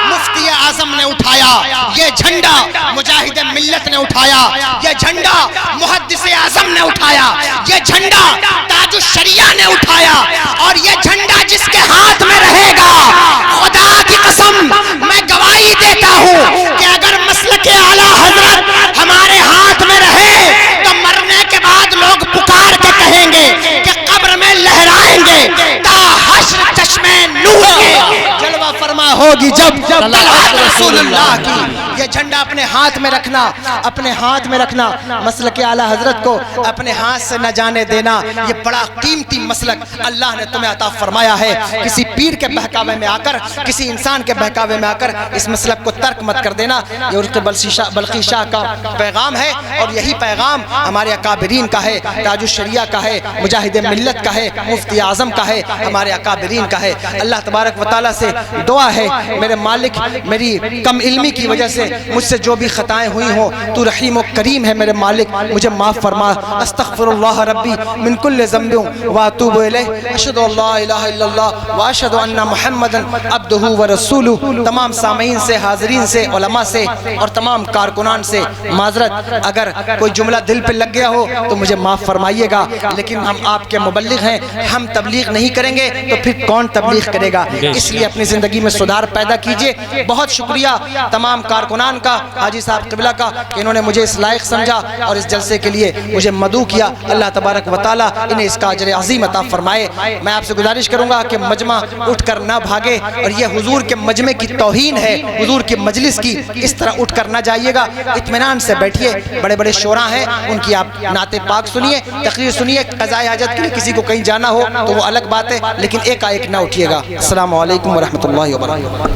مفتی اعظم نے اٹھایا، یہ جھنڈا مجاہد ملت نے اٹھایا، یہ جھنڈا محدث اعظم نے اٹھایا، یہ جھنڈا تاج الشریعہ نے اٹھایا. اور یہ جھنڈا جس کے ہاتھ میں رہے گا، خدا کی قسم میں گواہی دیتا ہوں کہ اگر مسلک اعلیٰ حضرت ہمارے ہاتھ میں رہے تو مرنے کے بعد لوگ پکار کے کہیں گے کہ قبر میں لہرائیں گے تا حشر چشمے نور کے جلوہ فرما ہوگی جب طلعت رسول اللہ کی. یہ جھنڈا اپنے ہاتھ میں رکھنا، اپنے ہاتھ میں رکھنا. مسلک اعلیٰ حضرت کو اپنے ہاتھ سے نہ جانے دینا. یہ بڑا قیمتی مسلک اللہ نے تمہیں عطا فرمایا ہے. کسی پیر کے بہکاوے میں آ کر، کسی انسان کے بہکاوے میں آ کر اس مسلک کو ترک مت کر دینا. یہ عرس بلخی شاہ کا پیغام ہے اور یہی پیغام ہمارے اکابرین کا ہے، تاج الشریعہ کا ہے، مجاہد ملت کا ہے، مفتی اعظم کا ہے، ہمارے اکابرین کا ہے. اللہ تبارک و تعالیٰ سے دعا ہے میرے مالک، میری کم علمی کی وجہ سے مجھ سے جو بھی خطائیں ہوئی ہوں تو رحیم و کریم ہے میرے مالک، مجھے معاف فرما. استغفر اللہ ربی من کل ذنب واتوب الیہ. اشہد ان لا الہ الا اللہ واشہد ان محمدا عبدہ ورسولہ. تمام سامعین سے، حاضرین سے، علماء سے اور تمام کارکنان سے معذرت، اگر کوئی جملہ دل پہ لگ گیا ہو تو مجھے معاف فرمائیے گا. لیکن ہم آپ کے مبلغ ہیں، ہم تبلیغ نہیں کریں گے تو پھر کون تبلیغ کرے گا؟ اس لیے اپنی زندگی میں سدھار پیدا کیجئے. بہت شکریہ تمام کارکنان کا، حاجی صاحب قبلہ کا کہ انہوں نے مجھے اس لائق سمجھا اور اس جلسے کے لیے مجھے مدعو کیا. اللہ تبارک و تعالی انہیں اس کا اجر عظیم عطا فرمائے. میں آپ سے گزارش کروں گا کہ مجمع اٹھ کر نہ بھاگے، اور یہ حضور کے مجمع کی توہین ہے، حضور کی مجلس کی. اس طرح اٹھ کر نہ جائیے گا، اطمینان سے بیٹھیے. بڑے بڑے شعراء ہیں، ان کی آپ نعت پاک سنیے، تقریر سنیے. قضاء حاجت کے لیے کسی کو کہیں جانا ہو تو وہ الگ بات ہے، لیکن ایک آئیک نہ اٹھیے گا. السلام علیکم ورحمۃ اللہ وبرکاتہ.